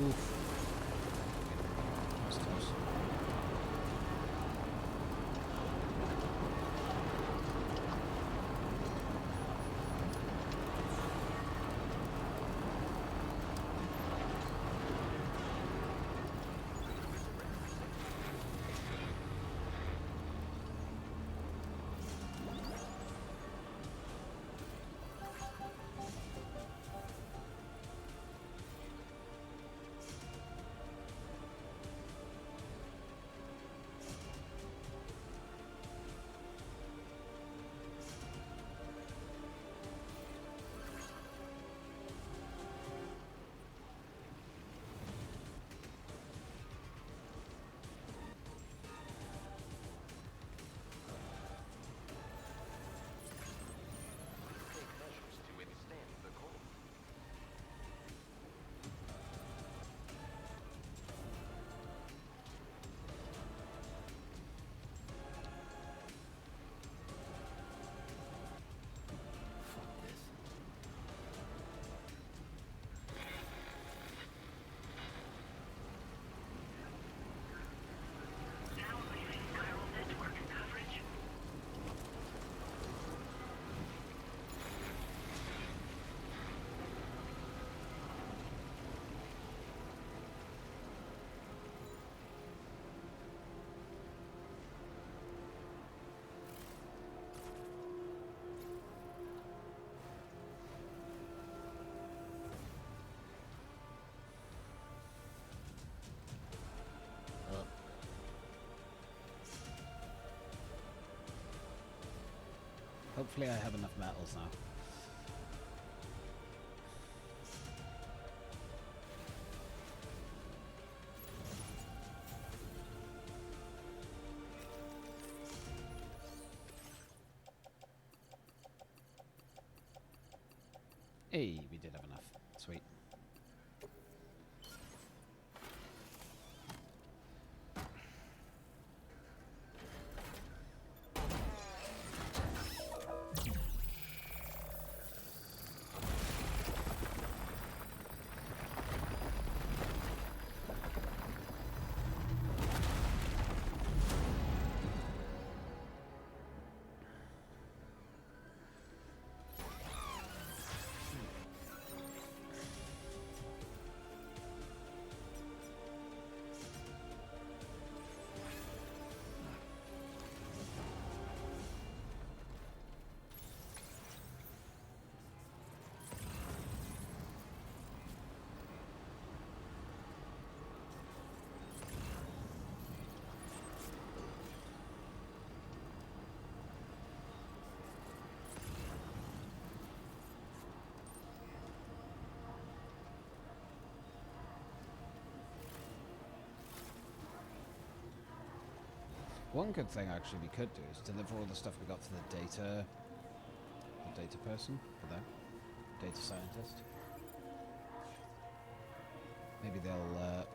Oof. That's close. Hopefully I have enough metals now. Hey, we did have enough. Sweet. One good thing actually we could do is deliver all the stuff we got to the data person for them, data scientist. Maybe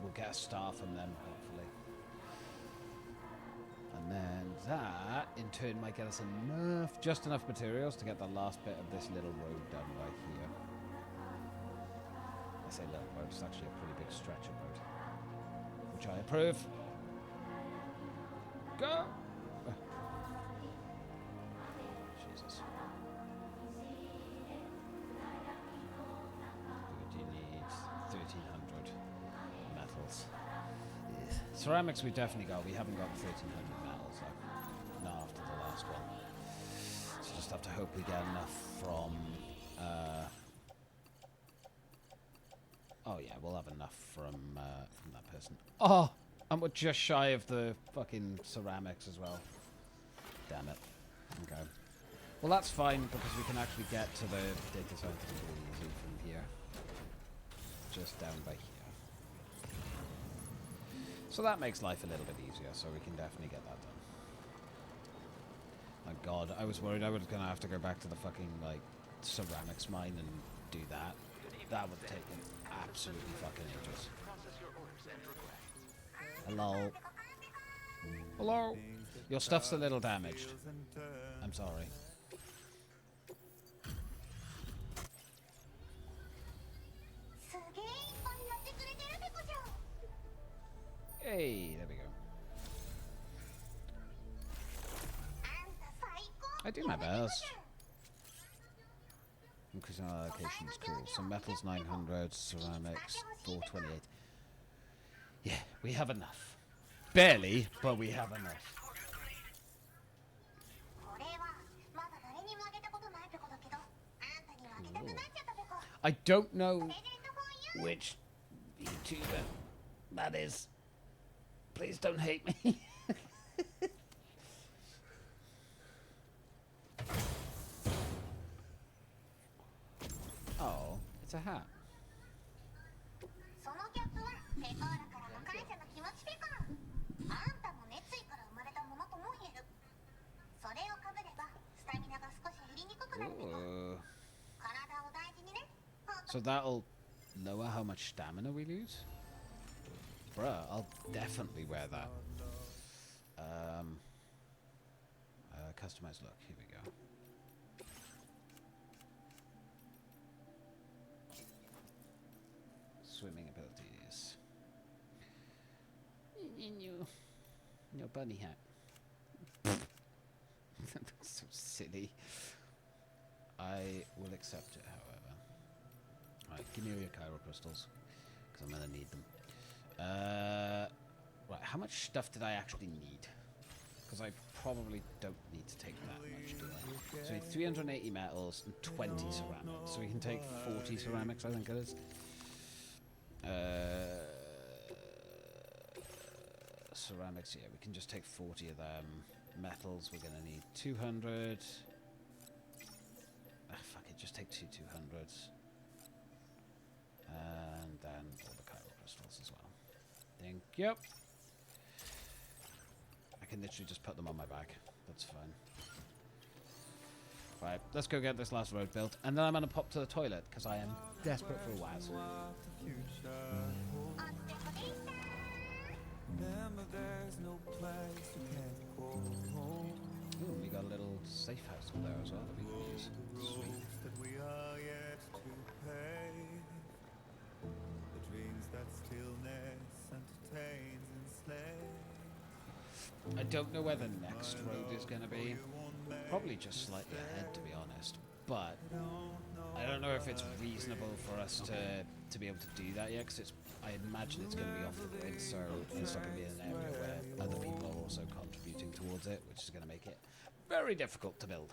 we'll get a star from them hopefully, and then that in turn might get us just enough materials to get the last bit of this little road done by here. I say little road, it's actually a pretty big stretch of road, which I approve. Go! Jesus. We do need 1,300 metals. Yes. Ceramics we definitely got. We haven't got 1,300 metals though. Not after the last one. So just have to hope we get enough from... oh yeah, we'll have enough from that person. Oh! And we're just shy of the fucking ceramics as well. Damn it. Okay. Well, that's fine, because we can actually get to the data scientist really easy from here. Just down by here. So that makes life a little bit easier, so we can definitely get that done. My god, I was worried I was going to have to go back to the fucking, like, ceramics mine and do that. That would take absolutely fucking ages. Hello. Hello. Your stuff's a little damaged. I'm sorry. Hey, there we go. I do my best. Increasing our allocations, cool. So metals 900, ceramics 428. Yeah, we have enough. Barely, but we have enough. Ooh. I don't know which YouTuber that is. Please don't hate me. Oh, it's a hat. Ooh. So that'll lower how much stamina we lose? Bruh, I'll definitely wear that. Customize look, here we go. Swimming abilities. Your bunny hat. That's so silly. I will accept it, however. Right, give me all your Cairo crystals, because I'm going to need them. Right, how much stuff did I actually need? Because I probably don't need to take that much, do I? So we need 380 metals and 20 ceramics. So we can take 40 ceramics, I think it is. Ceramics, yeah, we can just take 40 of them. Metals, we're going to need 200. take 200s. And then all the chiral crystals as well. Thank you. I can literally just put them on my back. That's fine. Right, let's go get this last road built, and then I'm going to pop to the toilet, because I am desperate for a Waz. Ooh, we got a little safe house up there as well that we can use. Sweet. I don't know where the next road is going to be. Probably just slightly ahead, to be honest. But I don't know if it's reasonable for us to be able to do that yet, because I imagine it's going to be off the grid, so it's not going to be an area where other people are also contributing towards it, which is going to make it very difficult to build.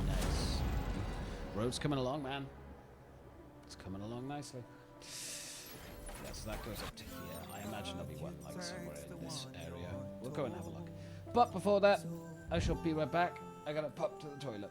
Nice. Road's coming along, man. It's coming along nicely. Yeah, so that goes up to here. I imagine there'll be one like somewhere in this area. We'll go and have a look. But before that, I shall be right back. I gotta pop to the toilet.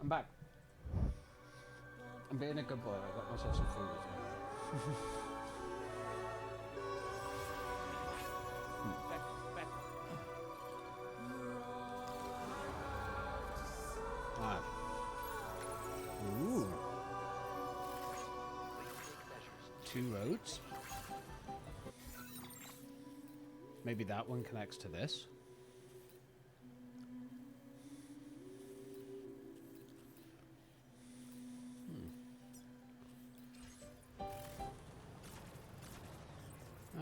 I'm back. I'm being a good boy. I got myself some food as well. Back. Alright. Ooh. Two roads. Maybe that one connects to this.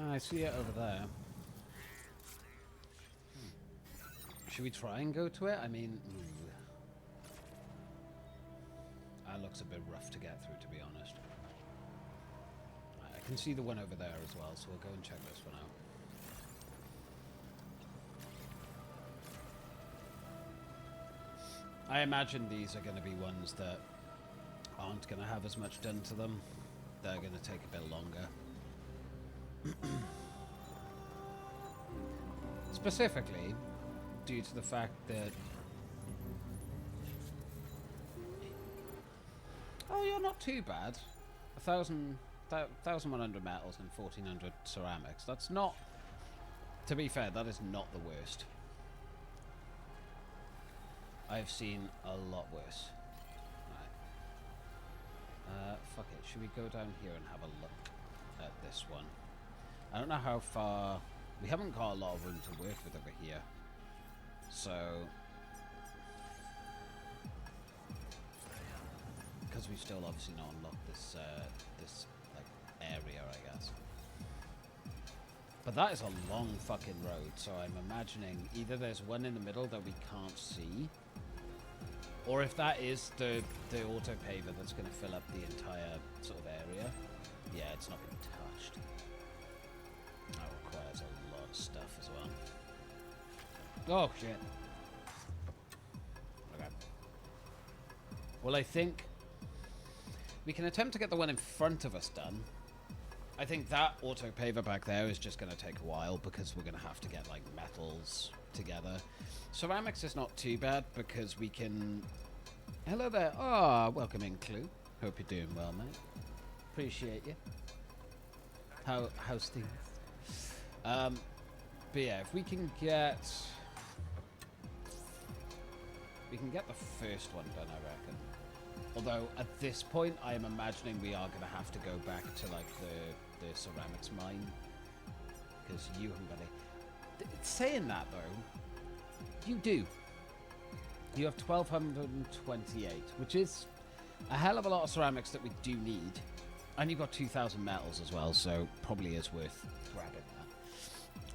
I see it over there. Should we try and go to it? I mean, that looks a bit rough to get through, to be honest. I can see the one over there as well, so we'll go and check this one out. I imagine these are going to be ones that aren't going to have as much done to them. They're going to take a bit longer. Specifically, due to the fact that... Oh, you're not too bad. 1,100 metals and 1,400 ceramics. That's not... To be fair, that is not the worst. I've seen a lot worse. Right. Fuck it. Should we go down here and have a look at this one? I don't know how far... We haven't got a lot of room to work with over here. So... Because we've still obviously not unlocked this, this like, area, I guess. But that is a long fucking road, so I'm imagining either there's one in the middle that we can't see, or if that is the auto paver that's going to fill up the entire sort of area. Yeah, it's not been touched. That requires a lot of stuff as well. Oh, shit. Okay. Well, I think we can attempt to get the one in front of us done. I think that auto paver back there is just going to take a while because we're going to have to get, like, metals together. Ceramics is not too bad because we can... Hello there. Ah, welcome in, Clue. Hope you're doing well, mate. Appreciate you. How's things? But yeah, if we can get... We can get the first one done, I reckon. Although, at this point, I am imagining we are going to have to go back to, like, the ceramics mine. Because you haven't got any... Saying that, though, you do. You have 1,228, which is a hell of a lot of ceramics that we do need. And you've got 2,000 metals as well, so probably is worth grabbing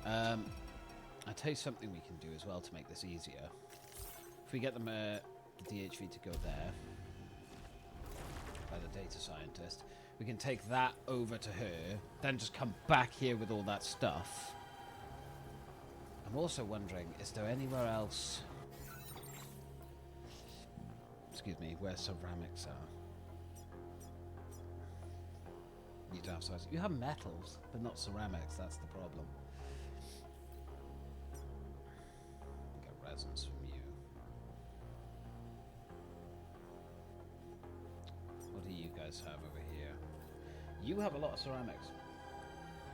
that. I'll tell you something we can do as well to make this easier. If we get them the DHV to go there, by the data scientist, we can take that over to her, then just come back here with all that stuff. I'm also wondering, is there anywhere else... Excuse me, where ceramics are? You don't have size. You have metals, but not ceramics. That's the problem. Get resins from you. What do you guys have over here? You have a lot of ceramics,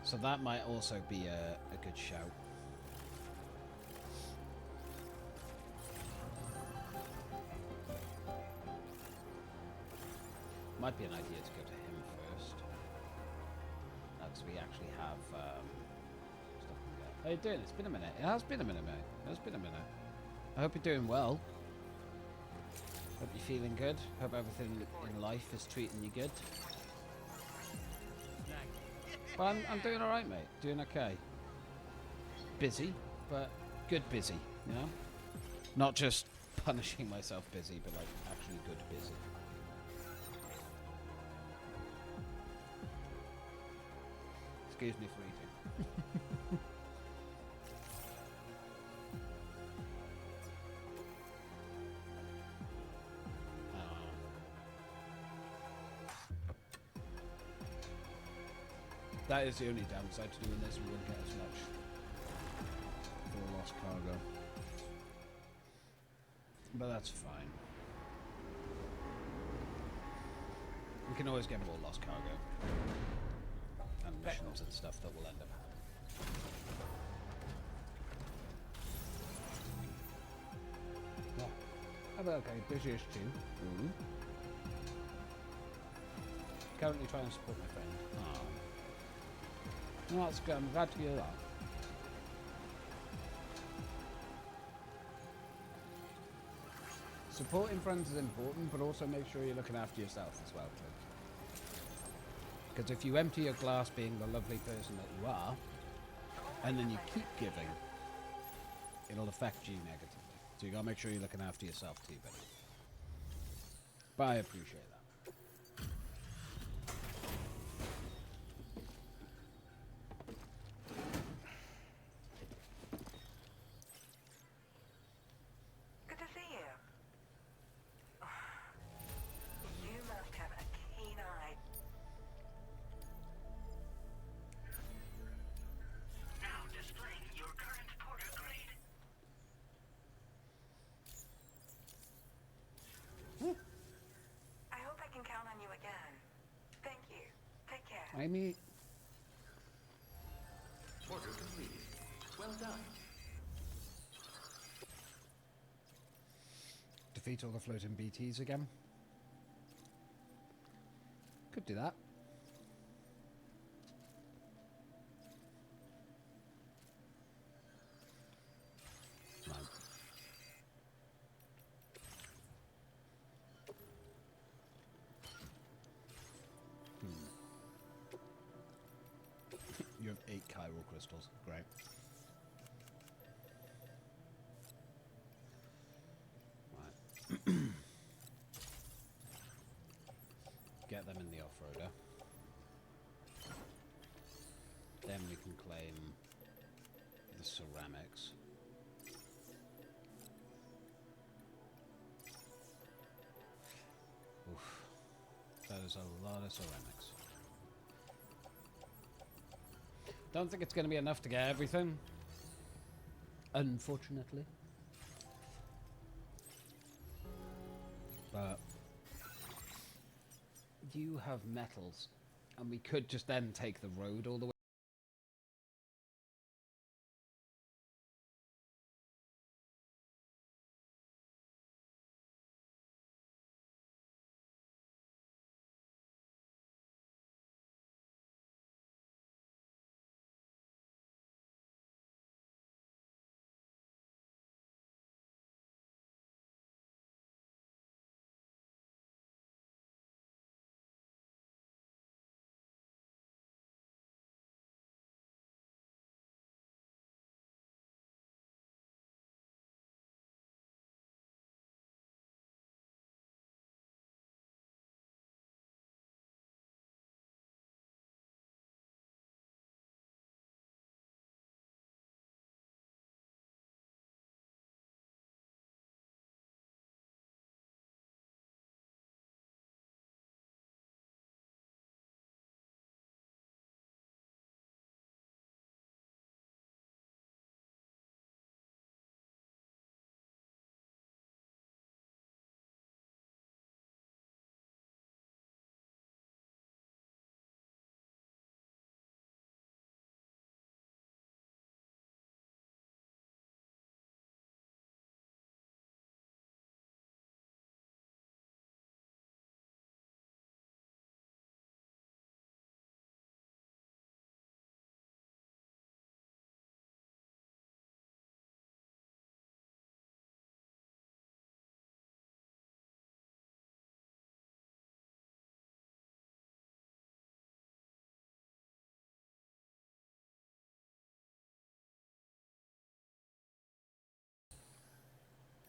so that might also be a good shout. Might be an idea to go to him first. Because we actually have stuff we get. How you doing? It's been a minute. It has been a minute, mate. It has been a minute. I hope you're doing well. Hope you're feeling good. Hope everything in life is treating you good. But I'm doing alright, mate. Doing okay. Busy, but good busy, you know? Not just punishing myself busy, but like actually good busy. Excuse me for eating. That is the only downside to doing this. We won't get as much for lost cargo. But that's fine. We can always get more lost cargo. And missions and stuff that we'll end up having. Okay, busy as too. Currently trying to support my friend. No, that's good. I'm glad to hear that. Supporting friends is important, but also make sure you're looking after yourself as well, too. Because if you empty your glass being the lovely person that you are, and then you keep giving, it'll affect you negatively. So you gotta make sure you're looking after yourself too, buddy. But I appreciate that. Good to see you. You must have a keen eye. Now displaying your current porter grade. I hope I can count on you again. Thank you. Take care. Amy, Order completed. Well done. defeat all the floating BTs again. Could do that. Right. You have 8 chiral crystals. Great. Right. Get them in the off-roader. Then we can claim the ceramics. Oof. That is a lot of ceramics. Don't think it's going to be enough to get everything. Unfortunately. But you have metals, and we could just then take the road all the way.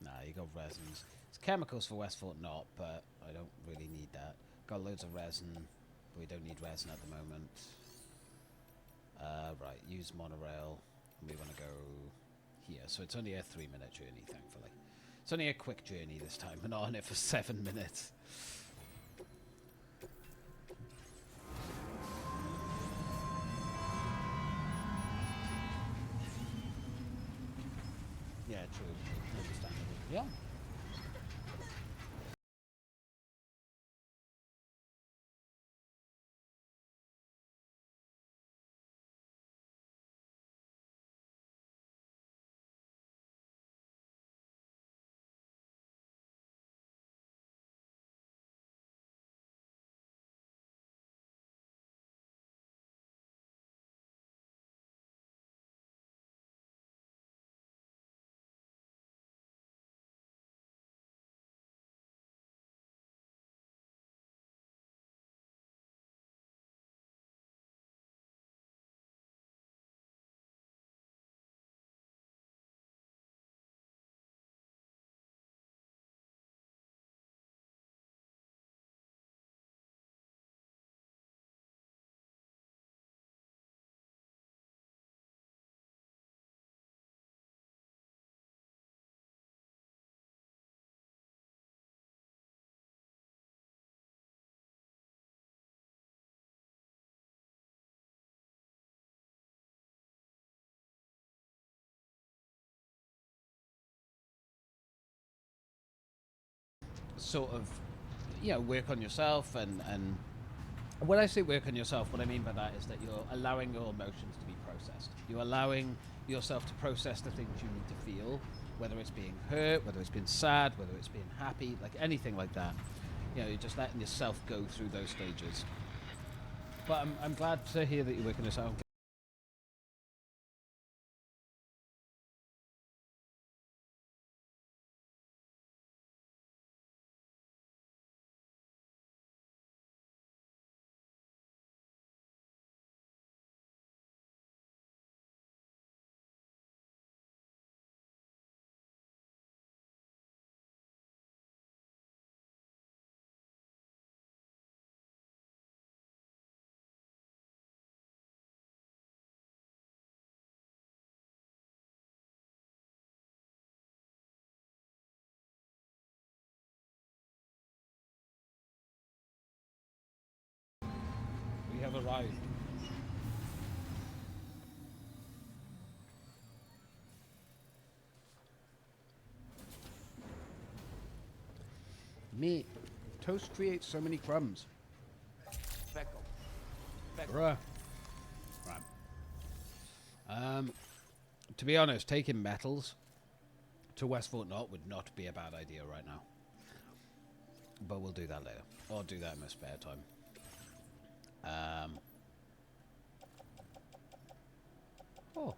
Nah, you got resins. It's chemicals for Westfort not, but I don't really need that. Got loads of resin, but we don't need resin at the moment. Right, use monorail. We want to go here. So it's only a 3-minute journey, thankfully. It's only a quick journey this time. We're not on it for 7 minutes. Yeah, true. Understandable. Yeah. sort of, work on yourself and when I say work on yourself, what I mean by that is that you're allowing your emotions to be processed. You're allowing yourself to process the things you need to feel, whether it's being hurt, whether it's being sad, whether it's being happy, like anything like that. You're just letting yourself go through those stages. But I'm glad to hear that you're working this out. We have arrived. Mate, toast creates so many crumbs. Feckle. Bruh. Right. To be honest, taking metals to West Fort Knott would not be a bad idea right now. But we'll do that later. Or do that in my spare time. Oh.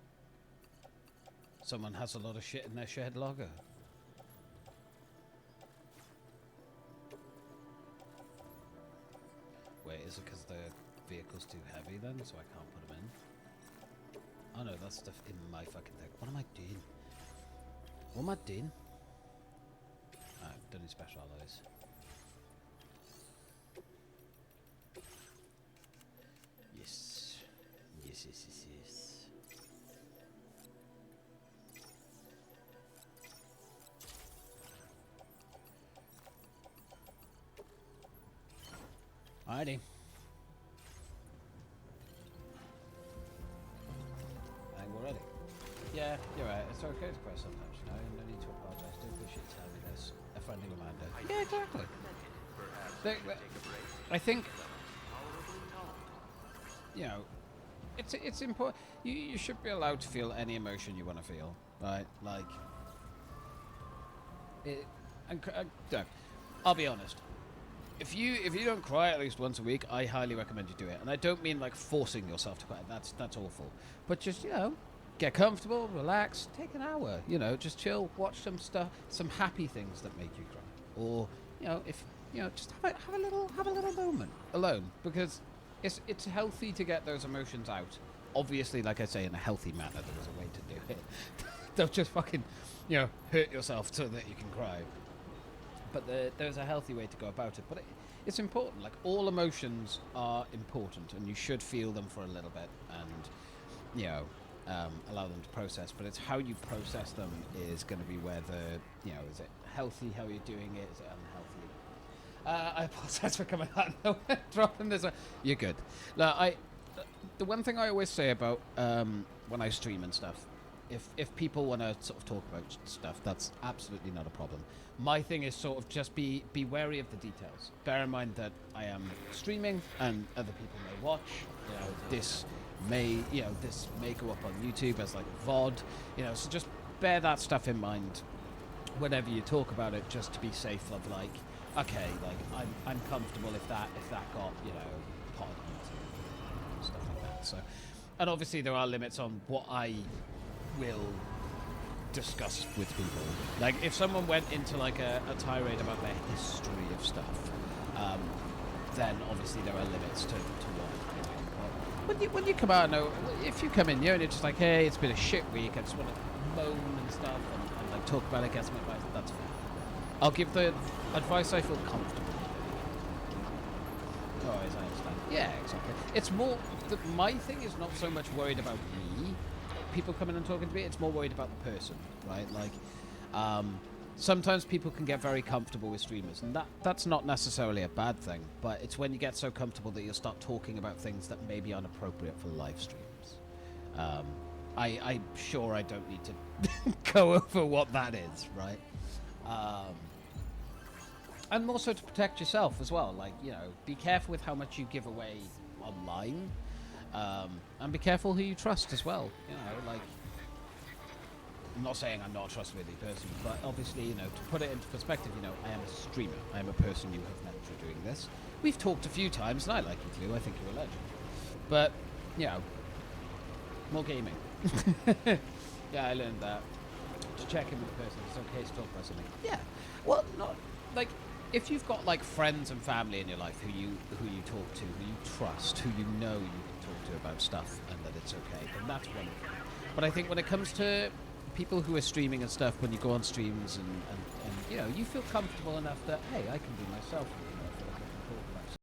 Someone has a lot of shit in their shared logger. Wait, is it because the vehicle's too heavy then, so I can't put them in? Oh no, that's stuff in my fucking thing. What am I doing? What am I doing? Alright, don't need special alloys. Yes. Yes, yes, yes, yes. Alrighty. I think we're ready. Yeah, you're right. It's okay to cry sometimes, you know. No need to apologise. Don't appreciate telling me this. A friendly reminder. Yeah, exactly. I think, it's important. You should be allowed to feel any emotion you want to feel, right? Like, I'll be honest. If you don't cry at least once a week, I highly recommend you do it. And I don't mean like forcing yourself to cry. That's awful. But just get comfortable, relax, take an hour. Just chill, watch some stuff, some happy things that make you cry. Or if just have a little moment alone, because it's healthy to get those emotions out. Obviously, like I say, in a healthy manner, there is a way to do it. Don't just fucking hurt yourself so that you can cry. But there's a healthy way to go about it. But it's important. Like, all emotions are important, and you should feel them for a little bit, and allow them to process. But it's how you process them is going to be where is it healthy how you're doing it? Is it unhealthy? I apologize for coming out and dropping this. You're good. Now, the one thing I always say about when I stream and stuff, if people want to sort of talk about stuff, that's absolutely not a problem. My thing is sort of just be wary of the details. Bear in mind that I am streaming and other people may watch. This may go up on YouTube as like a VOD. So just bear that stuff in mind whenever you talk about it, just to be safe. Of like, okay, like I'm comfortable if that got pod and stuff like that. So, and obviously there are limits on what I will discuss with people. Like, if someone went into like a tirade about their history of stuff, then obviously there are limits to what. But when you come out, if you come in here and you're just like, hey, it's been a shit week, I just want to moan and stuff and like talk about it, get some advice, that's fine. I'll give the advice I feel comfortable with. Oh, as I understand. Yeah, exactly. It's more, my thing is not so much worried about me, people coming and talking to me, it's more worried about the person, right? Like, sometimes people can get very comfortable with streamers, and that's not necessarily a bad thing, but it's when you get so comfortable that you'll start talking about things that may be inappropriate for live streams. I'm sure I don't need to go over what that is, right? And also to protect yourself as well. Like, you know, be careful with how much you give away online. And be careful who you trust as well. You know, like, I'm not saying I'm not a trustworthy person, but obviously, you know, to put it into perspective, you know, I am a streamer. I am a person you have met through doing this. We've talked a few times, and I like you too. I think you're a legend. But, you know, more gaming. Yeah, I learned that. To check in with the person, it's okay to talk about something. Yeah. Well, not like if you've got like friends and family in your life who you talk to, who you trust, who you know you can talk to about stuff, and that it's okay, then that's wonderful. But I think when it comes to people who are streaming and stuff, when you go on streams and you know, you feel comfortable enough that hey, I can be myself. You know, I feel like I can talk about stuff.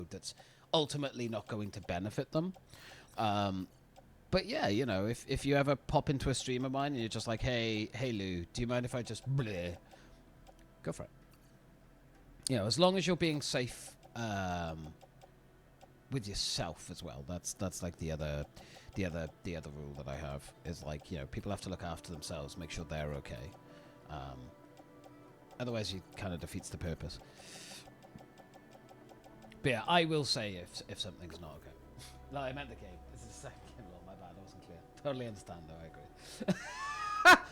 That's ultimately not going to benefit them. Um, but yeah, you know, if you ever pop into a stream of mine and you're just like, hey Lou, do you mind if I just bleh? Go for it. You know, as long as you're being safe with yourself as well. That's like the other rule that I have is like, you know, people have to look after themselves, make sure they're okay. Um, Otherwise, it kind of defeats the purpose. But yeah, I will say if something's not okay. No, I meant the game. This is the second one. My bad, I wasn't clear. Totally understand, though. I agree.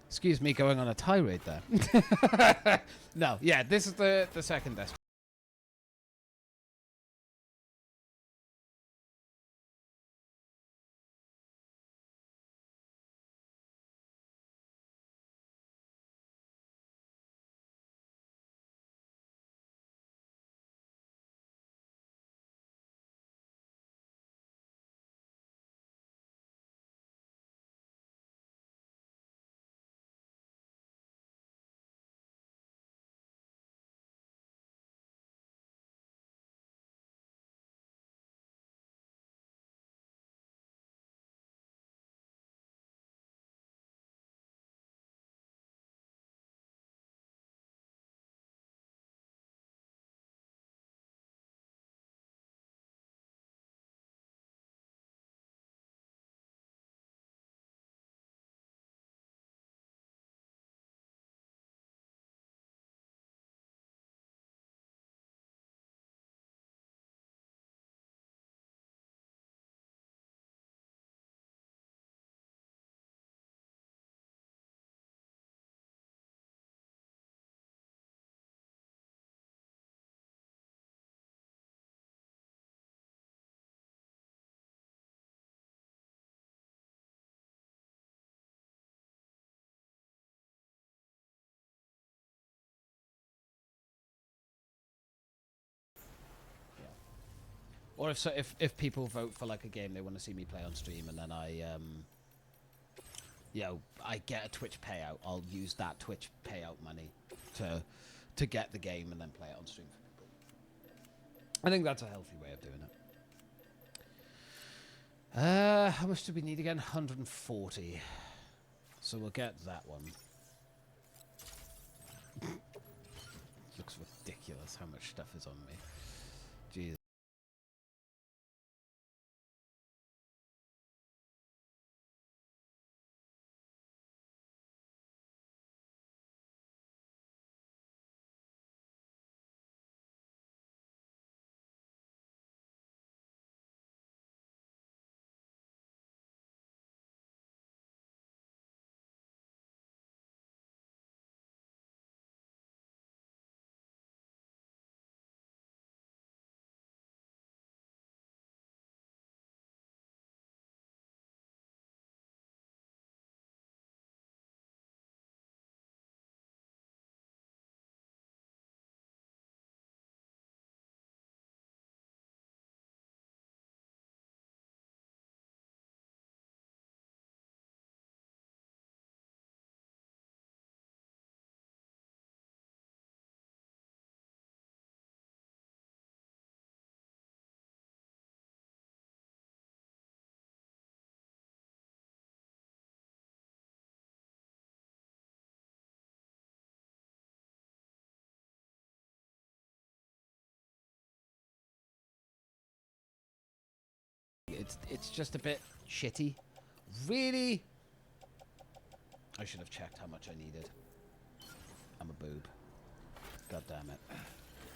Excuse me, going on a tirade there. No, yeah, this is the second desk. Or if people vote for like a game they want to see me play on stream, and then I you know, I get a Twitch payout, I'll use that Twitch payout money to get the game and then play it on stream for people. I think that's a healthy way of doing it. How much do we need again? 140. So we'll get that one. Looks ridiculous how much stuff is on me. Jeez. It's just a bit shitty. Really? I should have checked how much I needed. I'm a boob. God damn it.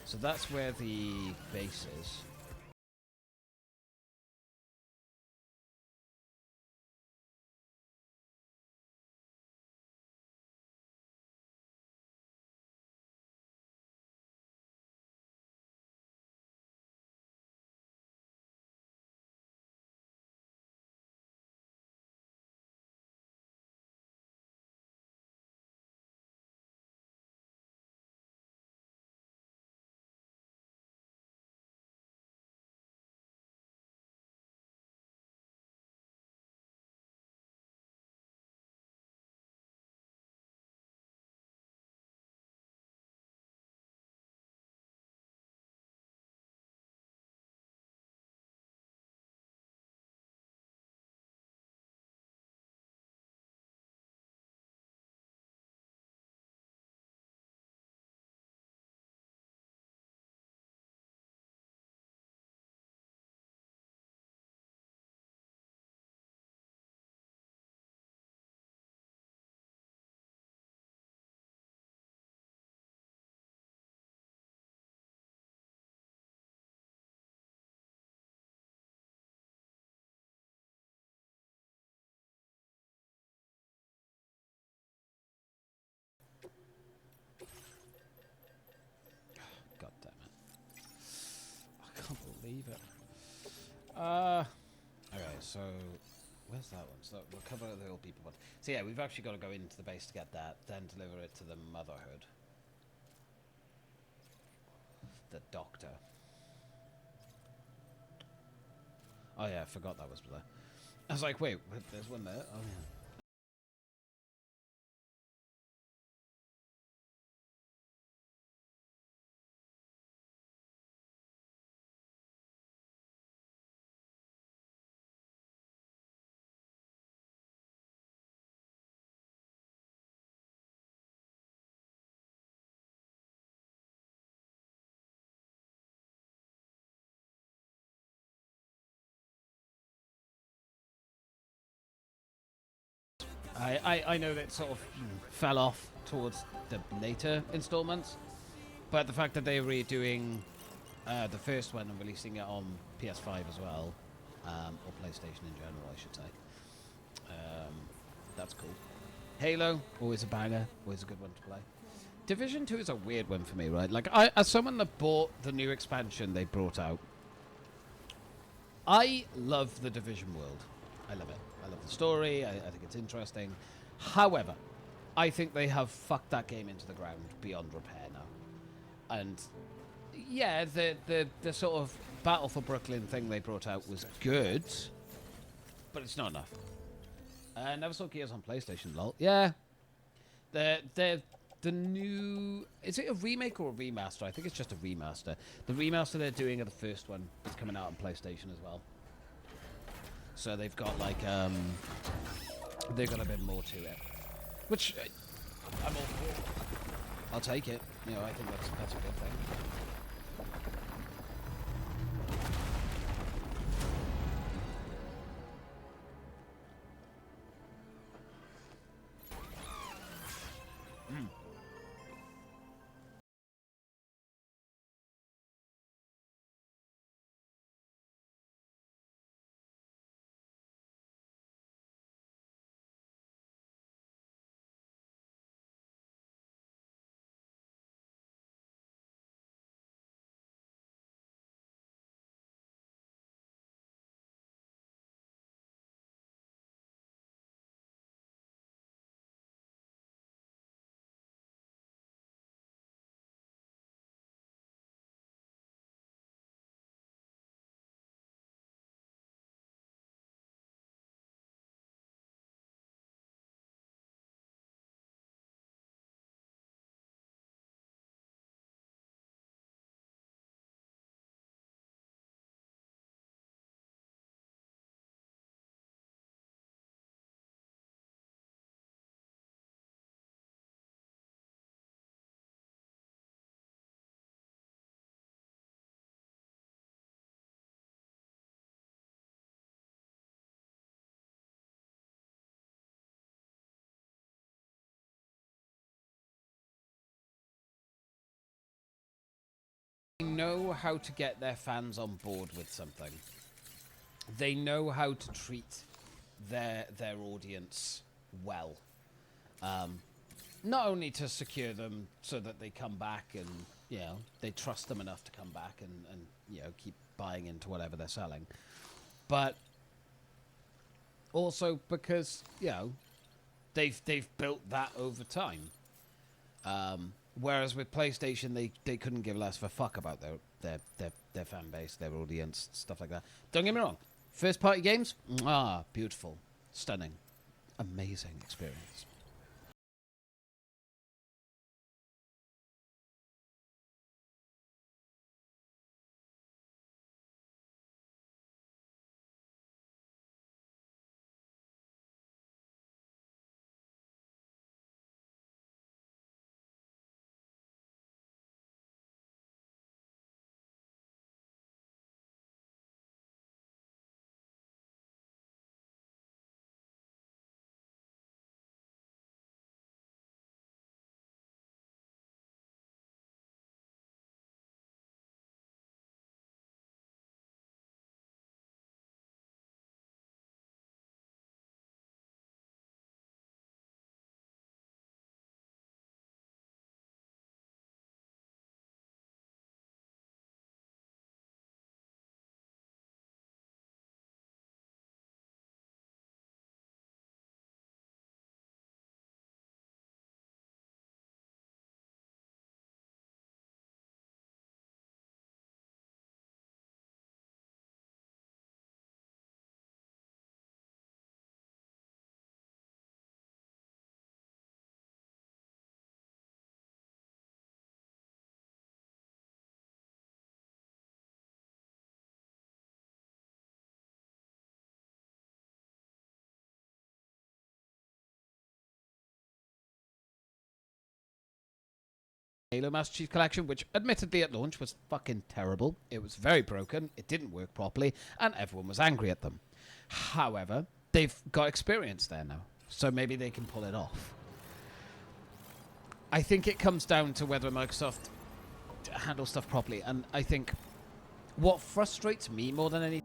So that's where the base is. God damn it. I can't believe it. Okay, so where's that one? So we'll cover the old people one. So yeah, we've actually got to go into the base to get that, then deliver it to the Motherhood. The Doctor. Oh yeah, I forgot that was there. I was like, wait, there's one there? Oh yeah. I know that sort of fell off towards the later installments, but the fact that they're redoing the first one and releasing it on PS5 as well, or PlayStation in general, I should say, that's cool. Halo, always a banger, always a good one to play. Division 2 is a weird one for me, right? Like, as someone that bought the new expansion they brought out, I love the Division world. I love it. I love the story. I think it's interesting. However, I think they have fucked that game into the ground beyond repair now. And yeah, the sort of Battle for Brooklyn thing they brought out was good, but it's not enough. Never saw Gears on PlayStation, lol. Yeah. The new... Is it a remake or a remaster? I think it's just a remaster. The remaster they're doing of the first one is coming out on PlayStation as well. So they've got like they've got a bit more to it, which I'm all for. I'll take it. You know, I think that's a good thing. They know how to get their fans on board with something. They know how to treat their audience well. Not only to secure them so that they come back and, you know, they trust them enough to come back and you know, keep buying into whatever they're selling, but also because, you know, they've built that over time. Whereas with PlayStation, they couldn't give less of a fuck about their fan base, their audience, stuff like that. Don't get me wrong. First party games, beautiful, stunning, amazing experience. Halo Master Chief Collection, which admittedly at launch was fucking terrible. It was very broken, it didn't work properly, and everyone was angry at them. However, they've got experience there now, so maybe they can pull it off. I think it comes down to whether Microsoft handles stuff properly, and I think what frustrates me more than anything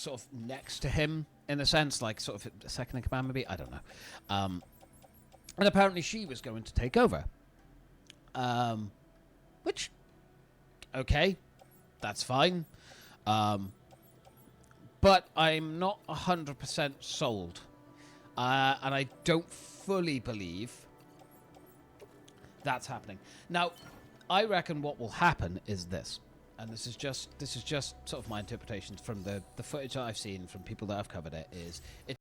sort of next to him in a sense, like sort of a second in command, maybe. I don't know. And apparently she was going to take over. Which, okay, that's fine. But I'm not 100% sold. And I don't fully believe that's happening. Now, I reckon what will happen is this. And this is just sort of my interpretation from the footage that I've seen from people that have covered it, is it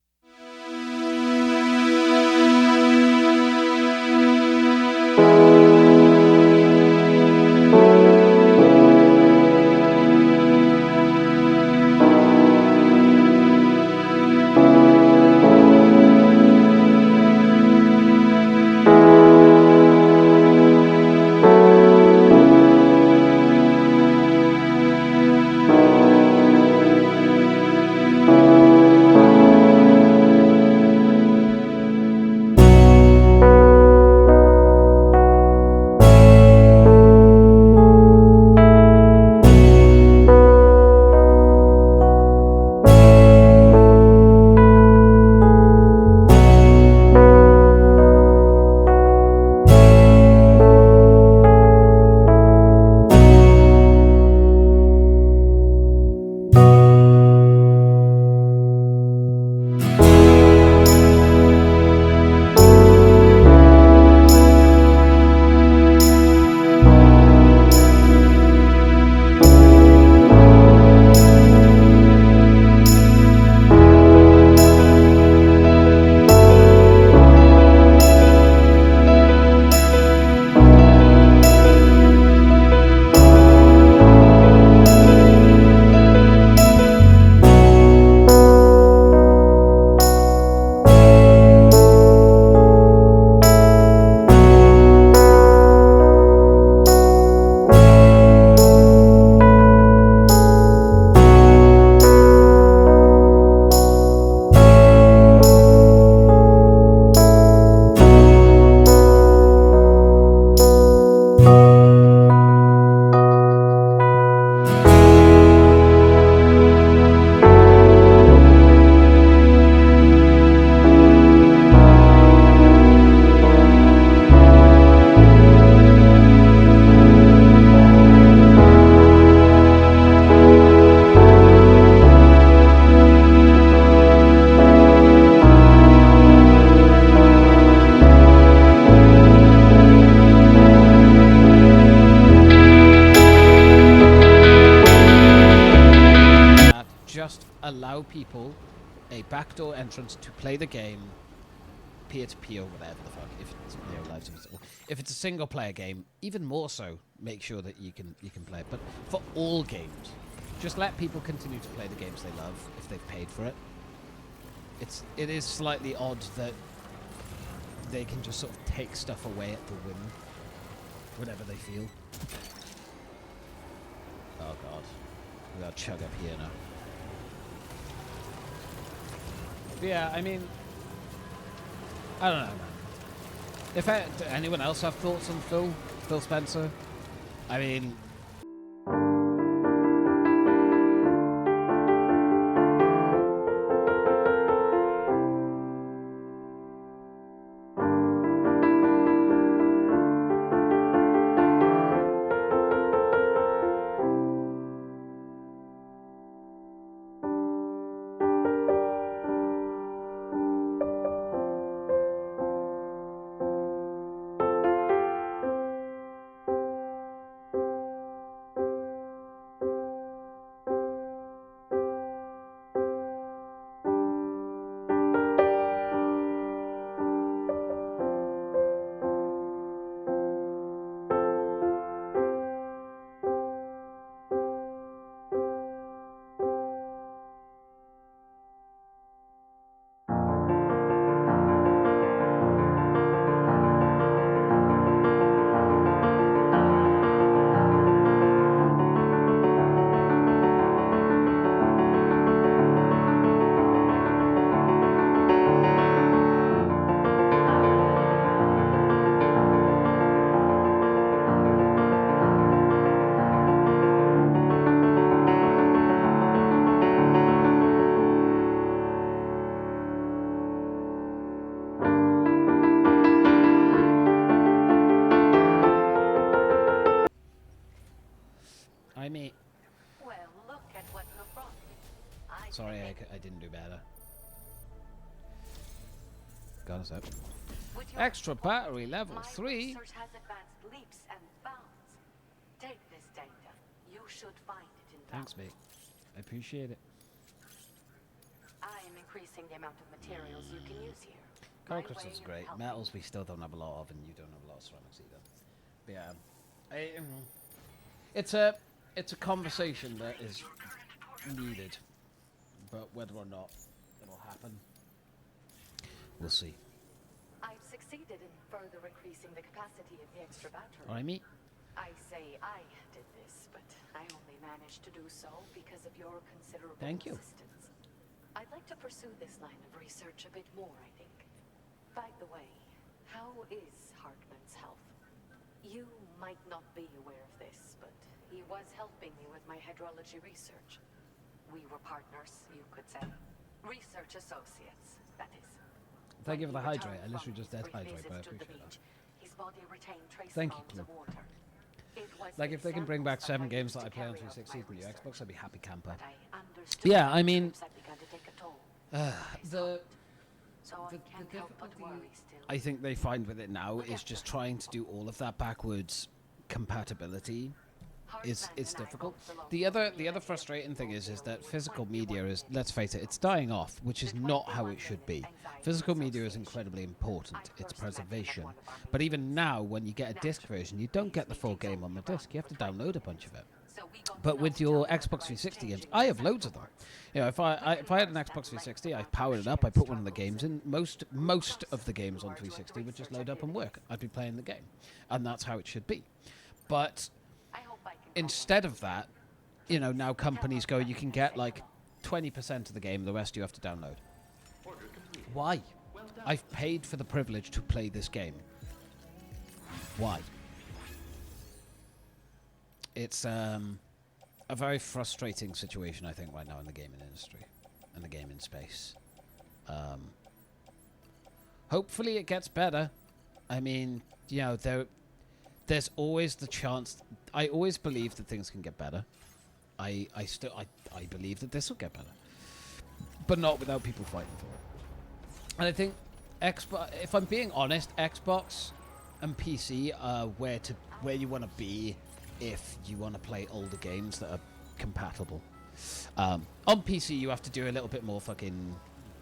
just allow people a backdoor entrance to play the game peer-to-peer or whatever the fuck, if it's live service, or if it's a single player game, even more so, make sure that you can play it. But for all games, just let people continue to play the games they love if they've paid for it. It is slightly odd that they can just sort of take stuff away at the whim whenever they feel. Oh god, we gotta chug up here now. But yeah, I mean, I don't know. If anyone else have thoughts on Phil Spencer? I mean, mate. Well, look at what you brought me. I Sorry, think I didn't do better. Got us up. with your Extra support, battery level my 3. research has advanced leaps and bounds. Take this data. You should find it in Thanks, balance. mate. I appreciate it. I am increasing the amount of materials you can use here. Coral My crystals way are great. of Metals helping we still don't have a lot of, and you don't have a lot of ceramics either. But yeah, it's a conversation that is needed, but whether or not it'll happen, we'll see. I've succeeded in further increasing the capacity of the extra battery. All right, mate. I say I did this, but I only managed to do so because of your considerable Thank you. assistance. I'd like to pursue this line of research a bit more, I think. By the way, how is Hartman's health? You might not be aware of this, but he was helping me with my hydrology research. We were partners, you could say. Research associates, that is. Thank you for the When he hydrate. I returned literally from just his dead brief hydrate, but I visits to the appreciate that. beach, his body retained trace Thank you, amounts of water. It was Like, if they can bring back examples 7 I games used that I to play on carry out 360 my for the research, Xbox, I'd be happy camper. but I understood Yeah, that I the mean, troops had begun to take a toll. the So I can't help but worry still. I think they find with it now is just trying to do all of that backwards compatibility is difficult. The other frustrating thing is that physical media is, let's face it, it's dying off, which is not how it should be. Physical media is incredibly important, its preservation. But even now, when you get a disc version, you don't get the full game on the disc. You have to download a bunch of it. But with your Xbox 360 games, I have loads of them. You know, if I had an Xbox 360, I powered it up, I put one of the games in. Most of the games on 360 would just load up and work. I'd be playing the game, and that's how it should be. But instead of that, you know, now companies go, you can get like 20% of the game, the rest you have to download. Why? I've paid for the privilege to play this game. Why? It's a very frustrating situation, I think, right now in the gaming industry and the gaming space. Hopefully it gets better. I mean, you know, there's always the chance. I always believe that things can get better. I believe that this will get better, but not without people fighting for it. And I think Xbox, if I'm being honest, Xbox and PC are where you want to be if you want to play older games that are compatible. On PC, you have to do a little bit more fucking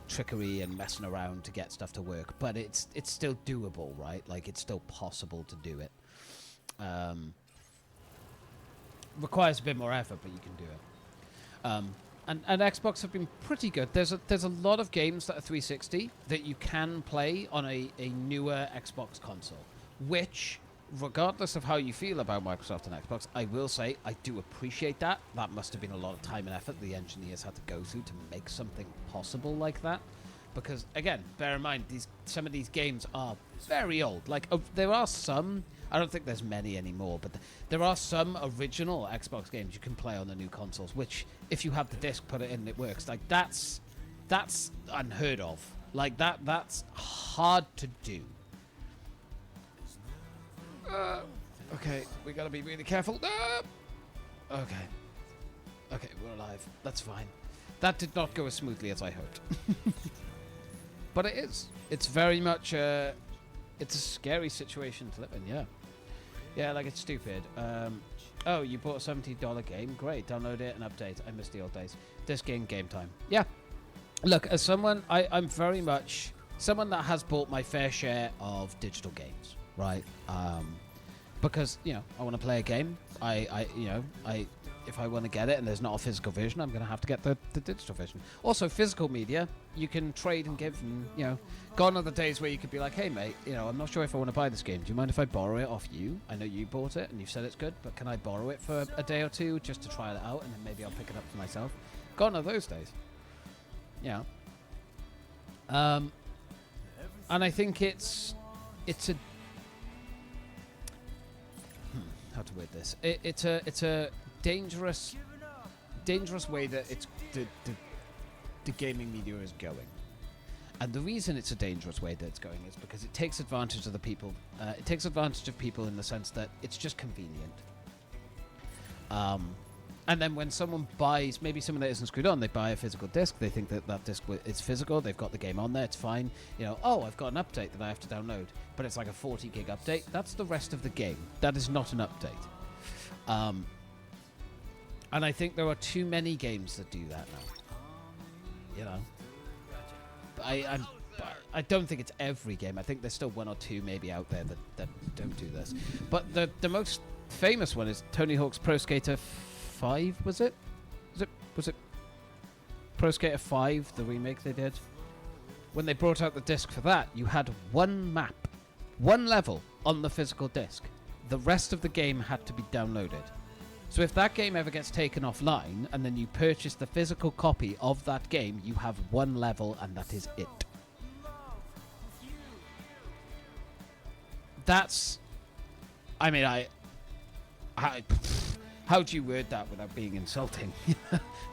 trickery and messing around to get stuff to work, but it's still doable, right? Like, it's still possible to do it. Requires a bit more effort, but you can do it. And Xbox have been pretty good. There's a lot of games that are 360 that you can play on a newer Xbox console, which, regardless of how you feel about Microsoft and Xbox, I will say I do appreciate that. That must have been a lot of time and effort the engineers had to go through to make something possible like that. Because, again, bear in mind, some of these games are very old. Like, there are some, I don't think there's many anymore, but there are some original Xbox games you can play on the new consoles, which, if you have the disc, put it in, it works. Like, that's unheard of. Like, that's hard to do. Okay, we gotta be really careful. Okay, we're alive. That's fine. That did not go as smoothly as I hoped. But it is. It's very much it's a scary situation to live in, yeah. Yeah, like, it's stupid. Oh, you bought a $70 game? Great, download it and update. I miss the old days. This game time. Yeah. Look, as someone, I'm very much someone that has bought my fair share of digital games, right? Because, you know, I want to play a game. If I want to get it and there's not a physical version, I'm going to have to get the digital version. Also, physical media, you can trade and give, and, you know, gone are the days where you could be like, hey, mate, you know, I'm not sure if I want to buy this game. Do you mind if I borrow it off you? I know you bought it and you've said it's good, but can I borrow it for a day or two just to try it out, and then maybe I'll pick it up for myself? Gone are those days. Yeah. And I think it's a... how to word this? It's a dangerous way that it's the gaming media is going, and the reason it's a dangerous way that it's going is because it takes advantage of the people. It takes advantage of people in the sense that it's just convenient. And then when someone buys, maybe someone that isn't screwed on, they buy a physical disc. They think that that disc is physical. They've got the game on there. It's fine. You know, oh, I've got an update that I have to download, but it's like a 40 gig update. That's the rest of the game. That is not an update. And I think there are too many games that do that now. You know, but I don't think it's every game. I think there's still one or two maybe out there that don't do this. But the most famous one is Tony Hawk's Pro Skater 5, was it Pro Skater 5, the remake they did? When they brought out the disc for that, you had one map, one level on the physical disc. The rest of the game had to be downloaded. So if that game ever gets taken offline and then you purchase the physical copy of that game, you have one level and that is it. That's... I mean, how do you word that without being insulting?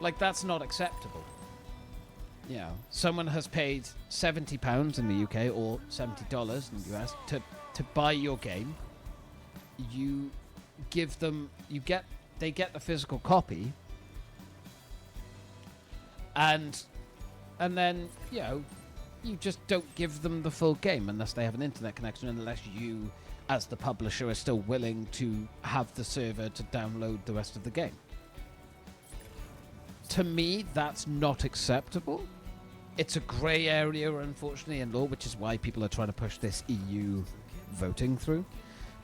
Like, that's not acceptable. You know, someone has paid £70 in the UK or $70 in the US to buy your game. You give them, they get the physical copy, and then, you know, you just don't give them the full game unless they have an internet connection, unless you, as the publisher, are still willing to have the server to download the rest of the game. To me, that's not acceptable. It's a grey area, unfortunately, in law, which is why people are trying to push this EU voting through.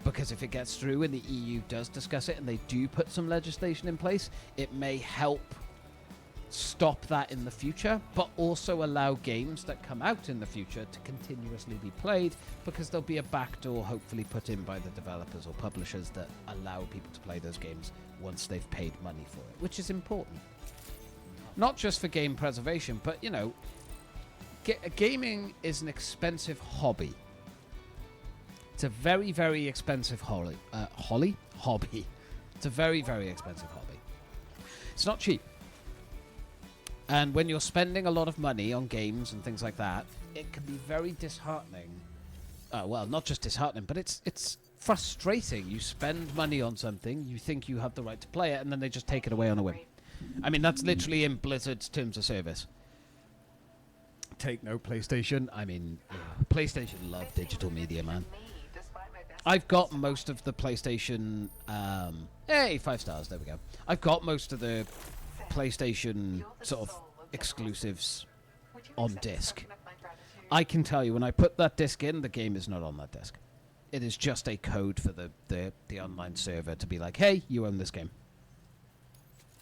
Because if it gets through and the EU does discuss it and they do put some legislation in place, it may help stop that in the future, but also allow games that come out in the future to continuously be played, because there'll be a backdoor hopefully put in by the developers or publishers that allow people to play those games once they've paid money for it, which is important. Not just for game preservation, but, you know, gaming is an expensive hobby. It's a very, very expensive hobby. It's a very, very expensive hobby. It's not cheap. And when you're spending a lot of money on games and things like that, it can be very disheartening. Well, not just disheartening, but it's frustrating. You spend money on something, you think you have the right to play it, and then they just take it away on a whim. I mean, that's literally in Blizzard's terms of service. Take no PlayStation. I mean, PlayStation love digital media, man. I've got most of the PlayStation... hey, 5 stars, there we go. I've got most of the PlayStation sort of exclusives on disc. I can tell you, when I put that disc in, the game is not on that disc. It is just a code for the online server to be like, hey, you own this game.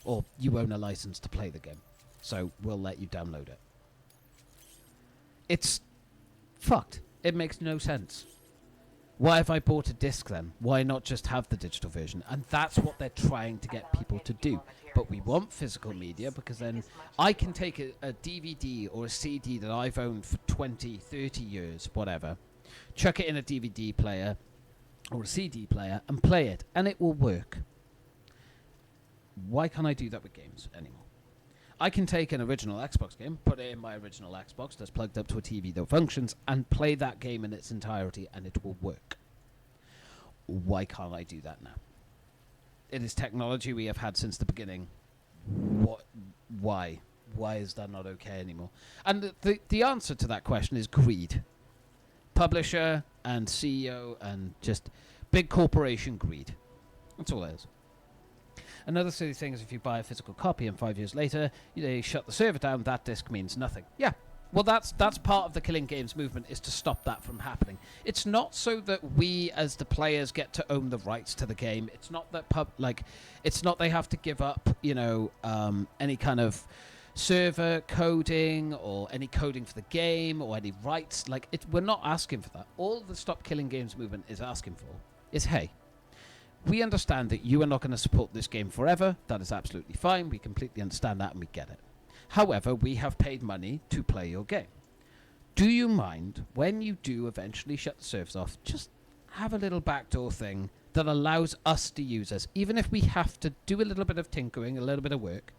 Or you own a license to play the game. So we'll let you download it. It's fucked. It makes no sense. Why have I bought a disc then? Why not just have the digital version? And that's what they're trying to get people to do. But we want physical media, because then I can take a DVD or a CD that I've owned for 20, 30 years, whatever, chuck it in a DVD player or a CD player and play it, and it will work. Why can't I do that with games anymore? I can take an original Xbox game, put it in my original Xbox that's plugged up to a TV that functions, and play that game in its entirety, and it will work. Why can't I do that now? It is technology we have had since the beginning. Why? Why is that not okay anymore? And the answer to that question is greed. Publisher and CEO and just big corporation greed. That's all it is. Another silly thing is if you buy a physical copy and 5 years later they shut the server down, that disc means nothing. Yeah, well that's part of the Killing Games movement, is to stop that from happening. It's not so that we as the players get to own the rights to the game. It's not that it's not they have to give up, you know, any kind of server coding or any coding for the game or any rights. We're not asking for that. All the Stop Killing Games movement is asking for is, hey, we understand that you are not going to support this game forever. That is absolutely fine. We completely understand that and we get it. However, we have paid money to play your game. Do you mind, when you do eventually shut the servers off, just have a little backdoor thing that allows us to use us, even if we have to do a little bit of tinkering, a little bit of work,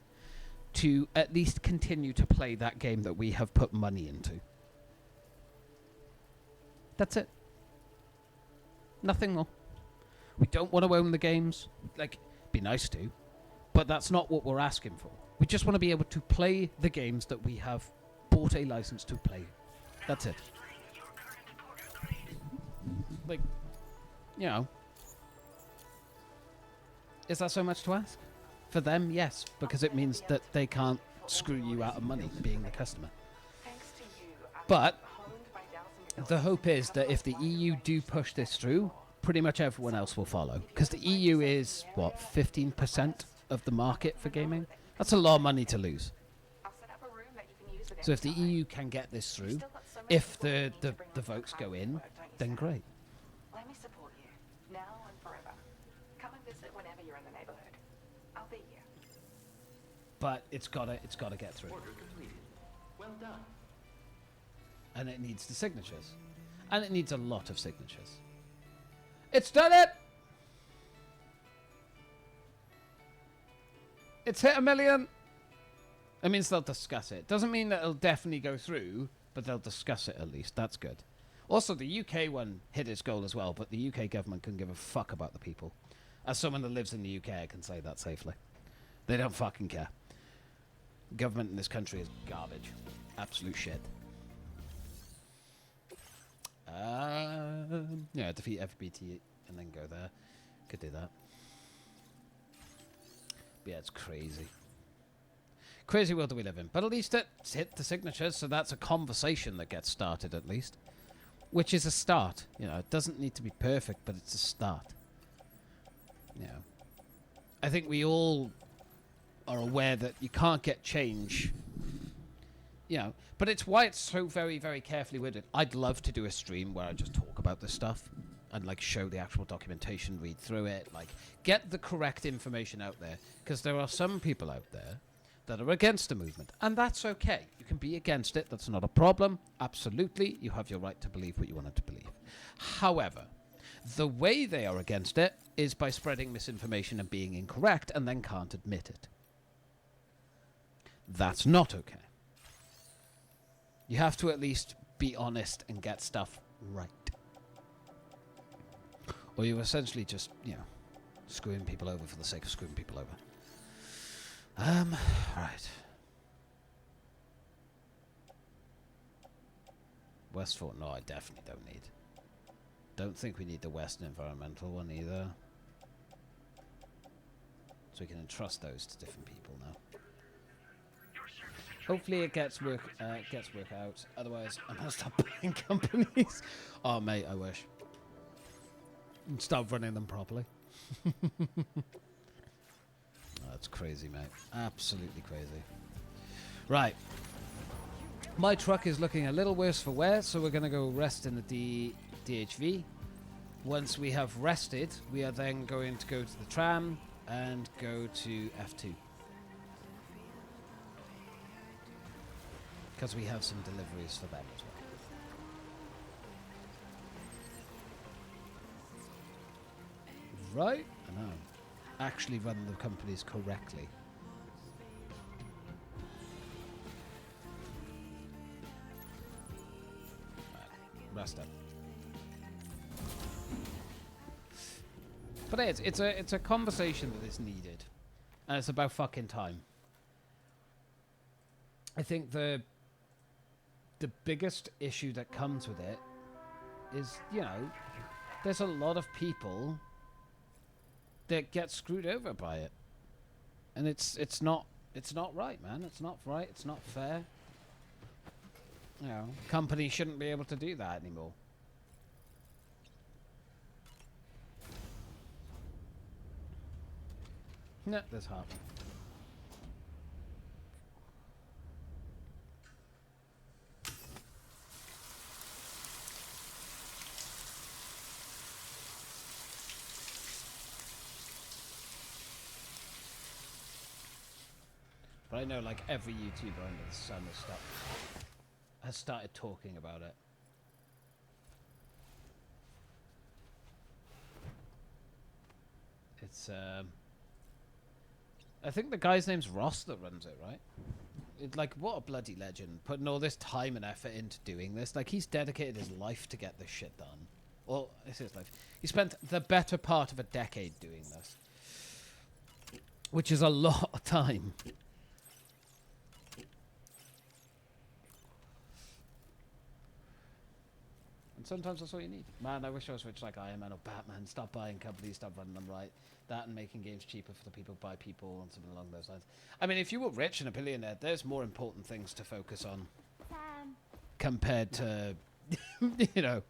to at least continue to play that game that we have put money into. That's it. Nothing more. We don't want to own the games. Be nice to. But that's not what we're asking for. We just want to be able to play the games that we have bought a license to play. That's it. Like, you know. Is that so much to ask? For them, yes, because it means that they can't screw you out of money being the customer. But the hope is that if the EU do push this through, pretty much everyone else will follow. Because the EU is, what, 15% of the market for gaming? That's a lot of money to lose. So if the EU can get this through, if the votes go in, then great. Let me support you, now and forever. Come and visit whenever you're in the neighborhood. I'll be here. But it's gotta get through. Order completed. Well done. And it needs the signatures. And it needs a lot of signatures. It's done it! It's hit 1 million! It means they'll discuss it. Doesn't mean that it'll definitely go through, but they'll discuss it at least. That's good. Also, the UK one hit its goal as well, but the UK government couldn't give a fuck about the people. As someone that lives in the UK, I can say that safely. They don't fucking care. Government in this country is garbage. Absolute shit. Yeah, defeat FBT and then go there. Could do that. But yeah, it's crazy. Crazy world that we live in. But at least it's hit the signatures, so that's a conversation that gets started at least. Which is a start. You know, it doesn't need to be perfect, but it's a start. You know. I think we all are aware that you can't get change. You know, but it's why it's so very, very carefully worded. I'd love to do a stream where I just talk about this stuff and like show the actual documentation, read through it, like get the correct information out there. Because there are some people out there that are against the movement, and that's okay. You can be against it. That's not a problem. Absolutely, you have your right to believe what you wanted to believe. However, the way they are against it is by spreading misinformation and being incorrect and then can't admit it. That's not okay. You have to at least be honest and get stuff right. Or you're essentially just, you know, screwing people over for the sake of screwing people over. Right. Westfort, no, I definitely don't need. Don't think we need the Western environmental one either. So we can entrust those to different people now. Hopefully it gets work out. Otherwise, I'm gonna stop buying companies. Oh, mate, I wish. And start running them properly. That's crazy, mate. Absolutely crazy. Right. My truck is looking a little worse for wear, so we're gonna go rest in the DHV. Once we have rested, we are then going to go to the tram and go to F2. Because we have some deliveries for them as well. Right? I know. Actually run the companies correctly. Right. Rest up. But it's a conversation that is needed. And it's about fucking time. I think the biggest issue that comes with it is, you know, there's a lot of people that get screwed over by it. And it's not right, man. It's not right. It's not fair. You know, companies shouldn't be able to do that anymore. No, there's half. But I know, like, every YouTuber under the sun has started talking about it. It's, I think the guy's name's Ross that runs it, right? It's like, what a bloody legend. Putting all this time and effort into doing this. Like, he's dedicated his life to get this shit done. Well, it's his life. He spent the better part of a decade doing this. which is a lot of time. And sometimes that's all you need. Man, I wish I was rich like Iron Man or Batman. Stop buying companies, stop running them right. That and making games cheaper for the people who buy people and something along those lines. I mean, if you were rich and a billionaire, there's more important things to focus on compared to, you know,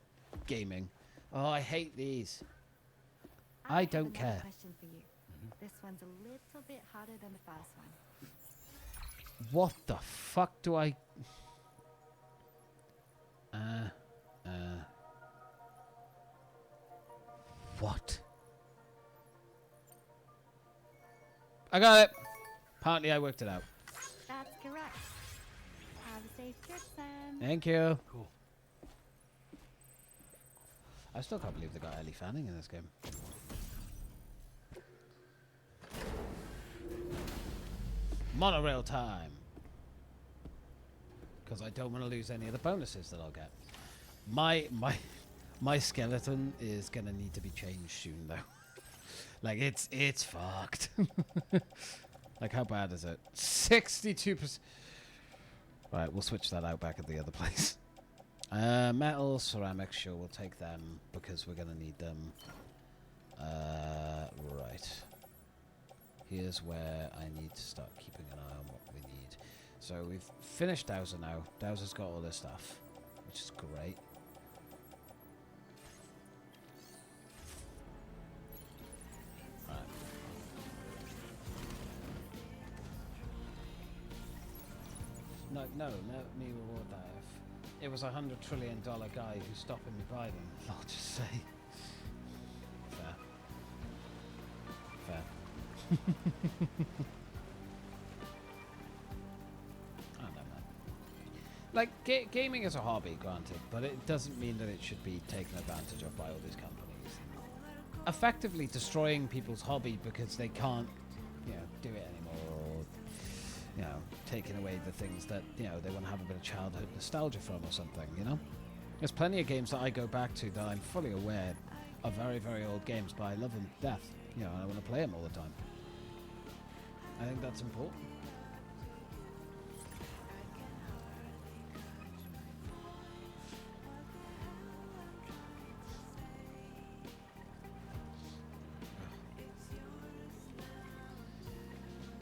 gaming. Oh, I hate these. I don't care. Question for you. This one's a little bit harder than the first one. What the fuck do I... What? I got it. Apparently I worked it out. That's correct. Have a safe trip, Sam. Thank you. Cool. I still can't believe they got Ellie Fanning in this game. Monorail time. Because I don't want to lose any of the bonuses that I'll get. My skeleton is gonna need to be changed soon though. Like it's fucked. Like how bad is it? 62%. Right, we'll switch that out back at the other place. Metal, ceramics, sure, we'll take them because we're gonna need them. Right. Here's where I need to start keeping an eye on what we need. So we've finished Dowser now. Dowser's got all this stuff, which is great. Right. No, let me reward that. If it was $100 trillion guy who's stopping me buy them, I'll just say. Fair. Fair. I don't know, man. Like, gaming is a hobby, granted, but it doesn't mean that it should be taken advantage of by all these companies. Effectively destroying people's hobby because they can't, you know, do it anymore, or, you know, taking away the things that, you know, they want to have a bit of childhood nostalgia from or something, you know? There's plenty of games that I go back to that I'm fully aware are very, very old games, but I love them to death, you know, and I want to play them all the time. I think that's important.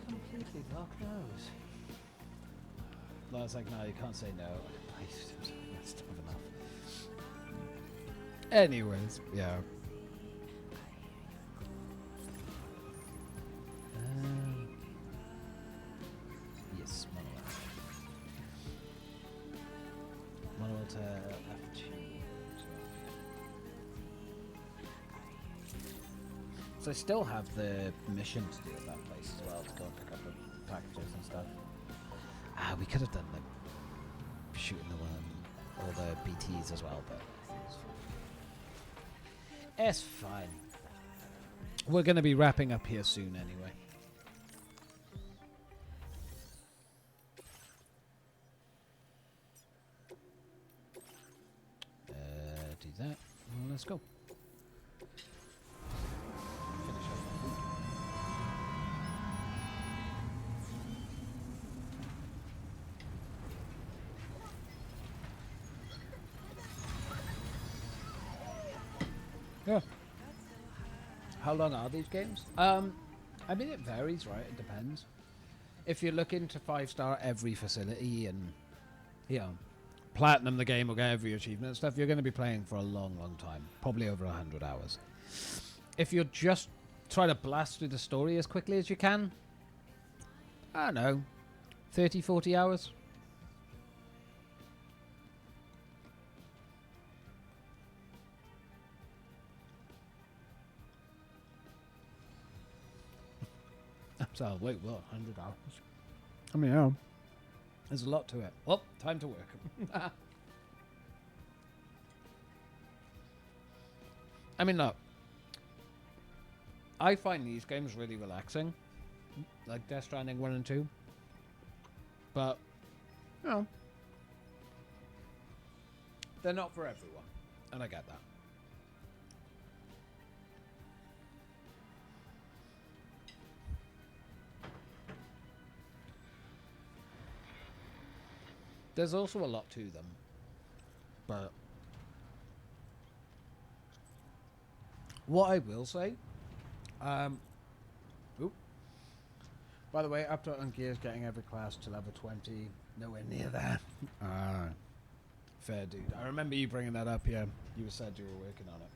Completely locked nose. I was like, no, you can't say no. That's tough enough. Anyways, yeah. Yes, manual to F2. So I still have the mission to do at that place as well, to go and pick up the packages and stuff. Ah, we could have done the shooting the one, or the BTs as well, but it's fine. We're going to be wrapping up here soon anyway. Do that. Let's go. Finish off my food. Yeah. How long are these games? I mean, it varies, right? It depends. If you're looking to 5-star every facility and, you know, platinum the game or get every achievement and stuff, you're going to be playing for a long, long time. Probably over 100 hours. If you're just trying to blast through the story as quickly as you can, I don't know, 30, 40 hours. So, wait, what? 100 hours? I mean, yeah. There's a lot to it. Well, time to work. I mean, look. I find these games really relaxing. Like Death Stranding 1 and 2. But, you know. They're not for everyone. And I get that. There's also a lot to them. But what I will say, oop. By the way, update on Gears getting every class to level 20. Nowhere near that. Fair dude. I remember you bringing that up, yeah. You said you were working on it.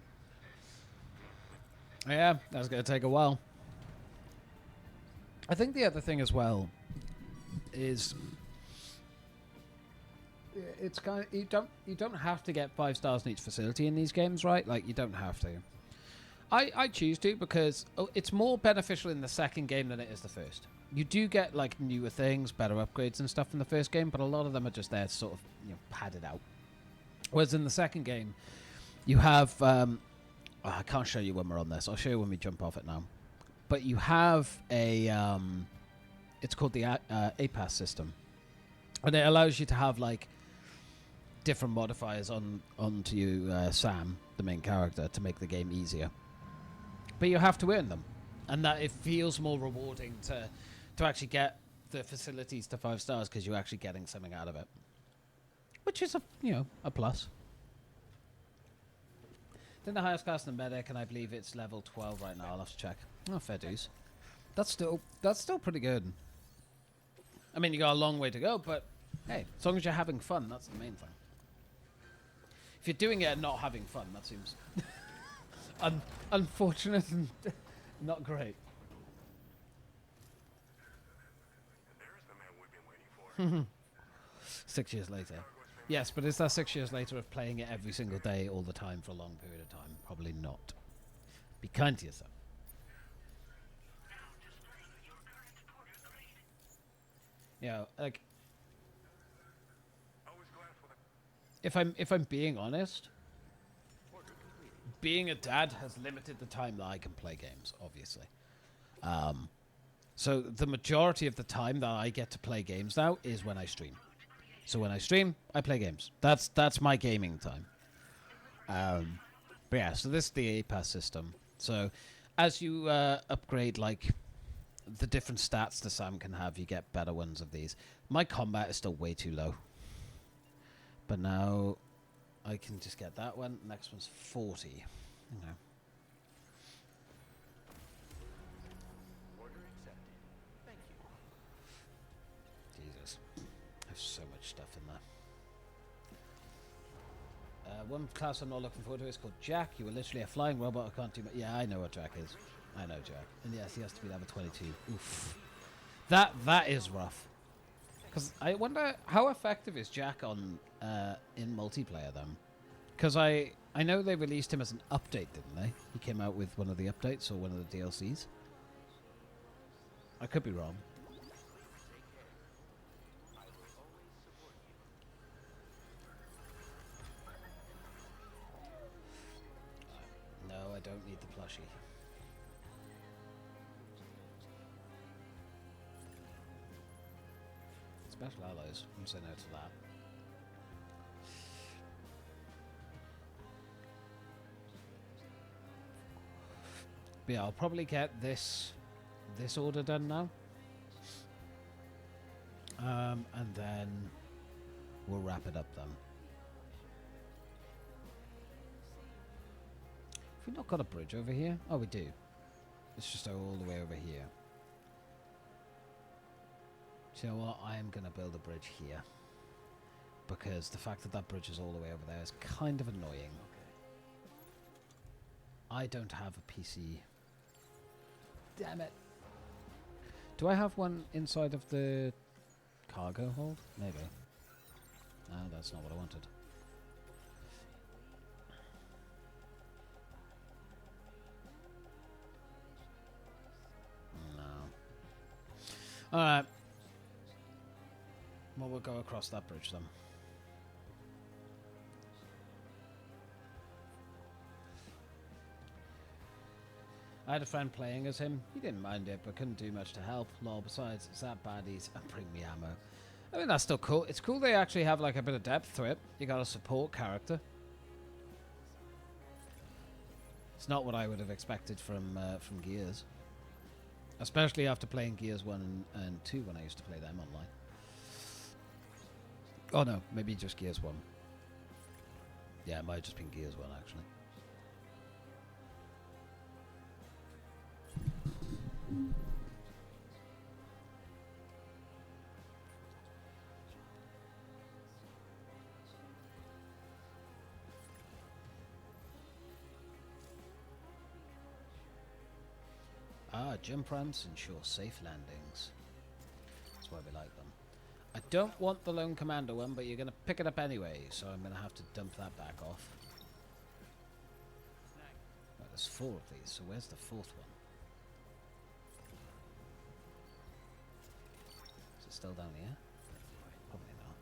Yeah, that's going to take a while. I think the other thing as well is it's kind of you don't have to get 5 stars in each facility in these games, right? Like, you don't have to. I choose to because it's more beneficial in the second game than it is the first. You do get like newer things, better upgrades and stuff in the first game, but a lot of them are just there to sort of, you know, pad it out. Whereas in the second game, you have I can't show you when we're on this. I'll show you when we jump off it now. But you have a it's called the APAS system, and it allows you to have like different modifiers onto Sam, the main character, to make the game easier. But you have to earn them, and that it feels more rewarding to actually get the facilities to 5 stars because you're actually getting something out of it, which is a plus. Then the highest class in the medic, and I believe it's level 12 right now. I'll have to check. Oh, fair dues. That's still pretty good. I mean, you got a long way to go, but hey, as long as you're having fun, that's the main thing. If you're doing it and not having fun, that seems unfortunate and not great. There's the man we've been waiting for. 6 years later. Yes, but is that 6 years later of playing it every single day, all the time, for a long period of time? Probably not. Be kind to yourself. You know, like, if I'm being honest, being a dad has limited the time that I can play games, obviously. So the majority of the time that I get to play games now is when I stream. So when I stream, I play games. That's my gaming time. But yeah, so this is the APAS system. So as you upgrade, like, the different stats the Sam can have, you get better ones of these. My combat is still way too low. But now I can just get that one. Next one's 40. You know. Order accepted. Thank you. Jesus. There's so much stuff in there. One class I'm not looking forward to is called Jack. You are literally a flying robot. I can't do much. Yeah, I know what Jack is. I know Jack. And yes, he has to be level 22. Oof. That is rough. Because I wonder how effective is Jack on in multiplayer then? Because I know they released him as an update, didn't they? He came out with one of the updates or one of the DLCs. I could be wrong. No, I don't need the plushie. Special alloys. I'm saying no to that. But yeah, I'll probably get this order done now. And then we'll wrap it up then. Have we not got a bridge over here? Oh, we do. Let's just go all the way over here. So you know what? I am going to build a bridge here. Because the fact that that bridge is all the way over there is kind of annoying. I don't have a PC. Damn it. Do I have one inside of the cargo hold? Maybe. No, that's not what I wanted. No. Alright. Well, we'll go across that bridge then. I had a friend playing as him. He didn't mind it, but couldn't do much to help. Lol, besides, zap baddies and bring me ammo. I mean, that's still cool. It's cool they actually have like a bit of depth to it. You got a support character. It's not what I would have expected from Gears. Especially after playing Gears 1 and 2 when I used to play them online. Oh no, maybe just Gears 1. Yeah, it might have just been Gears 1 actually. Jump ramps ensure safe landings. That's why we like them. I don't want the Lone Commander one, but you're going to pick it up anyway, so I'm going to have to dump that back off. Right, there's 4 of these, so where's the 4th one? Is it still down here? Probably not.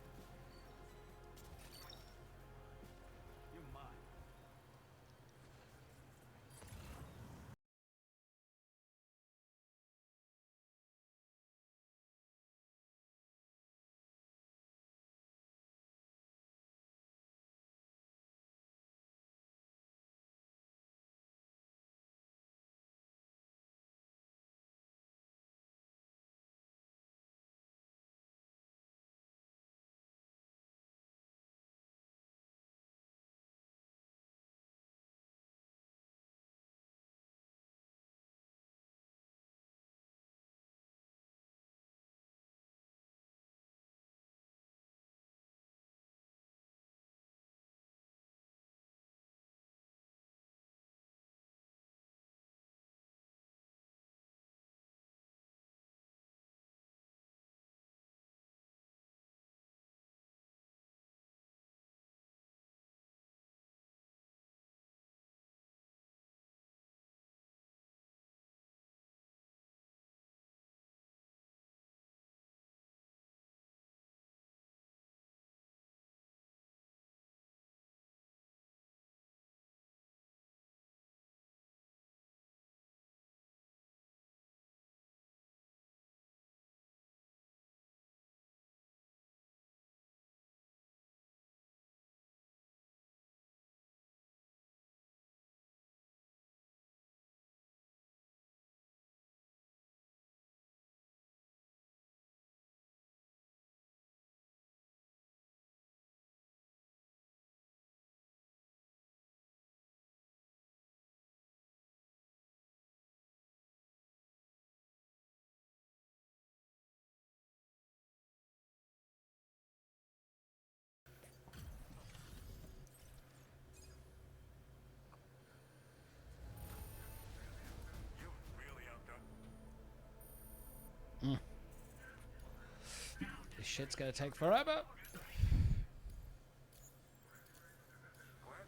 This shit's gonna take forever. Glad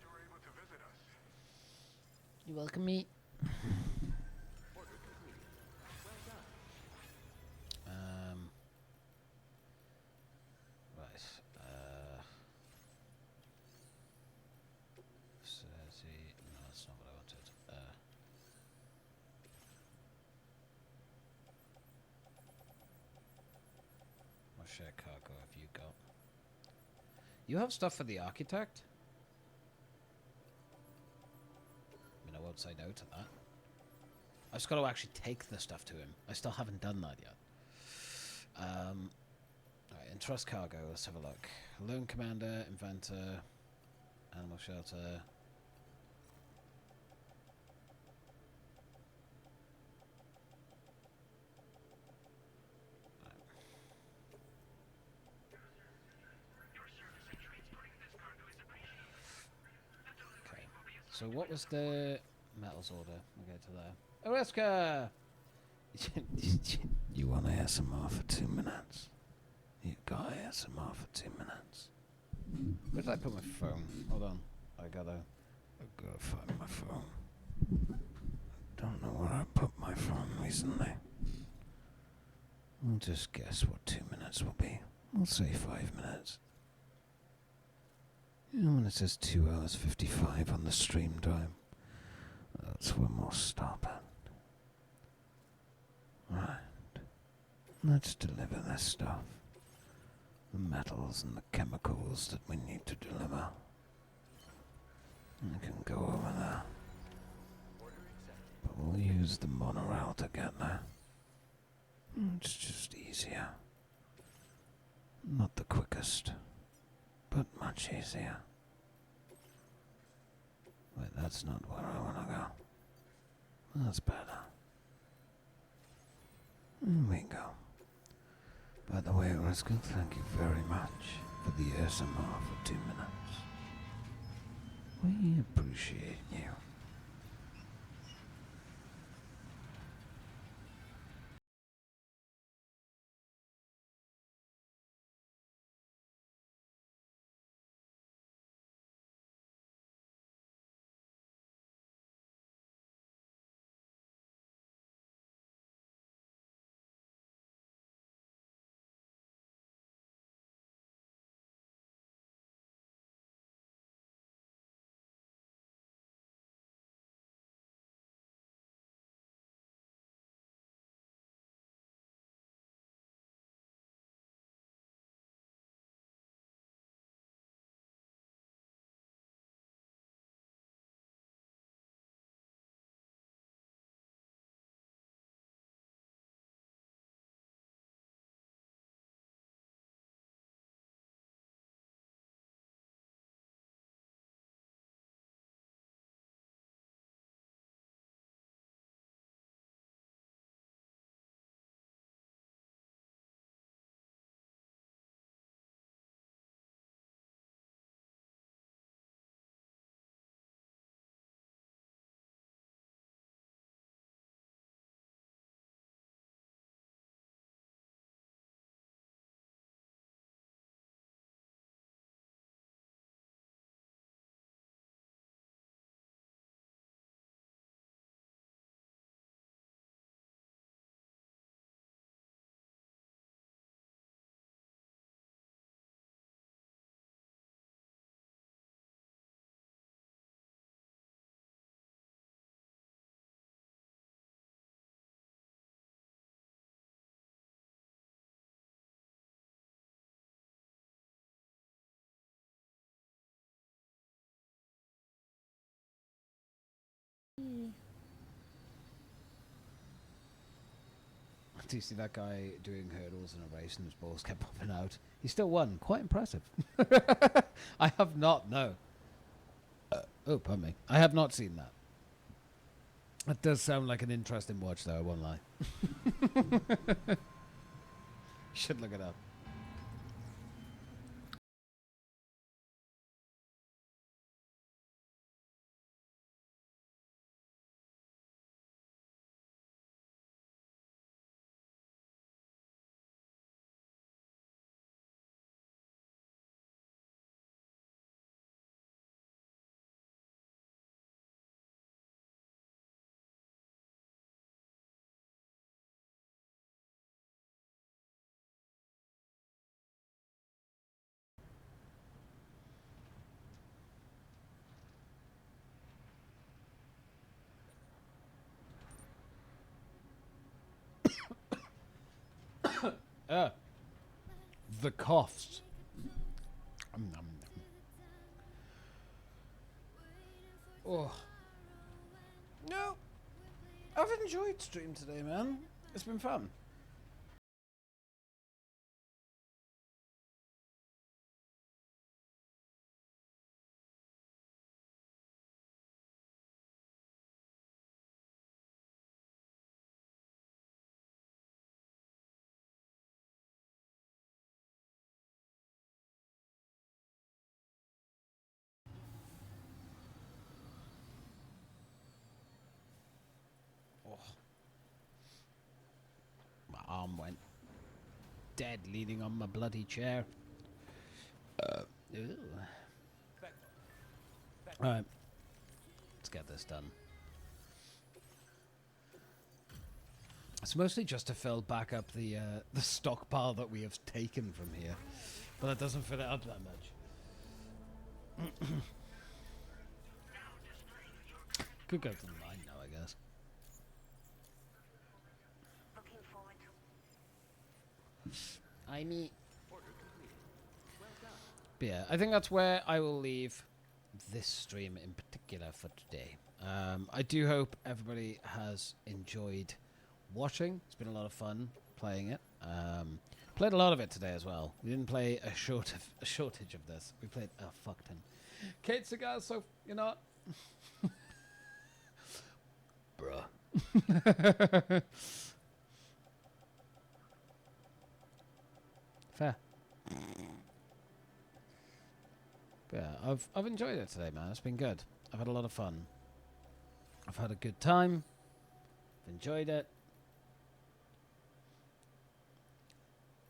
you were able to visit us. You're welcome, me. Right. No, that's not what I wanted. What share cargo have you got? You have stuff for the architect? I mean, I won't say no to that. I've just got to actually take the stuff to him. I still haven't done that yet. Alright, entrust cargo. Let's have a look. Lone Commander, Inventor, Animal Shelter. Okay. So what was the metals order? We'll go to there. Oriska! You want ASMR for 2 minutes? You got ASMR for 2 minutes. Where did I put my phone? Hold on. I gotta find my phone. Don't know where I put my phone recently. I'll just guess what 2 minutes will be. I'll say 5 minutes. When it says 2 hours 55 on the stream time, that's when we'll stop it. Right. Let's deliver this stuff. The metals and the chemicals that we need to deliver. I can go over there. But we'll use the monorail to get there. It's just easier. Not the quickest, but much easier. Wait, that's not where I want to go. That's better. There we go. By the way, Rascal, thank you very much for the SMR for 2 minutes. We appreciate you. Do you see that guy doing hurdles in a race and his balls kept popping out? He still won. Quite impressive. I have not, no. Oh, pardon me. I have not seen that. That does sound like an interesting watch, though, I won't lie. Should look it up. The coughs. Oh. No. I've enjoyed stream today, man. It's been fun. Oh. My arm went dead leaning on my bloody chair. Alright. Let's get this done. It's mostly just to fill back up the stockpile that we have taken from here. But that doesn't fill it up that much. Could go to the mine now, I guess. Looking forward to... I mean... But yeah, I think that's where I will leave this stream in particular for today. I do hope everybody has enjoyed watching. It's been a lot of fun playing it. Played a lot of it today as well. We didn't play a shortage of this. We played a fuck ton. Kate Cigar, so you know what? Bruh. Fair. But yeah, I've enjoyed it today, man. It's been good. I've had a lot of fun. I've had a good time. I've enjoyed it.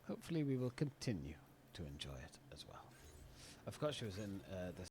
Hopefully we will continue to enjoy it as well. I forgot she was in this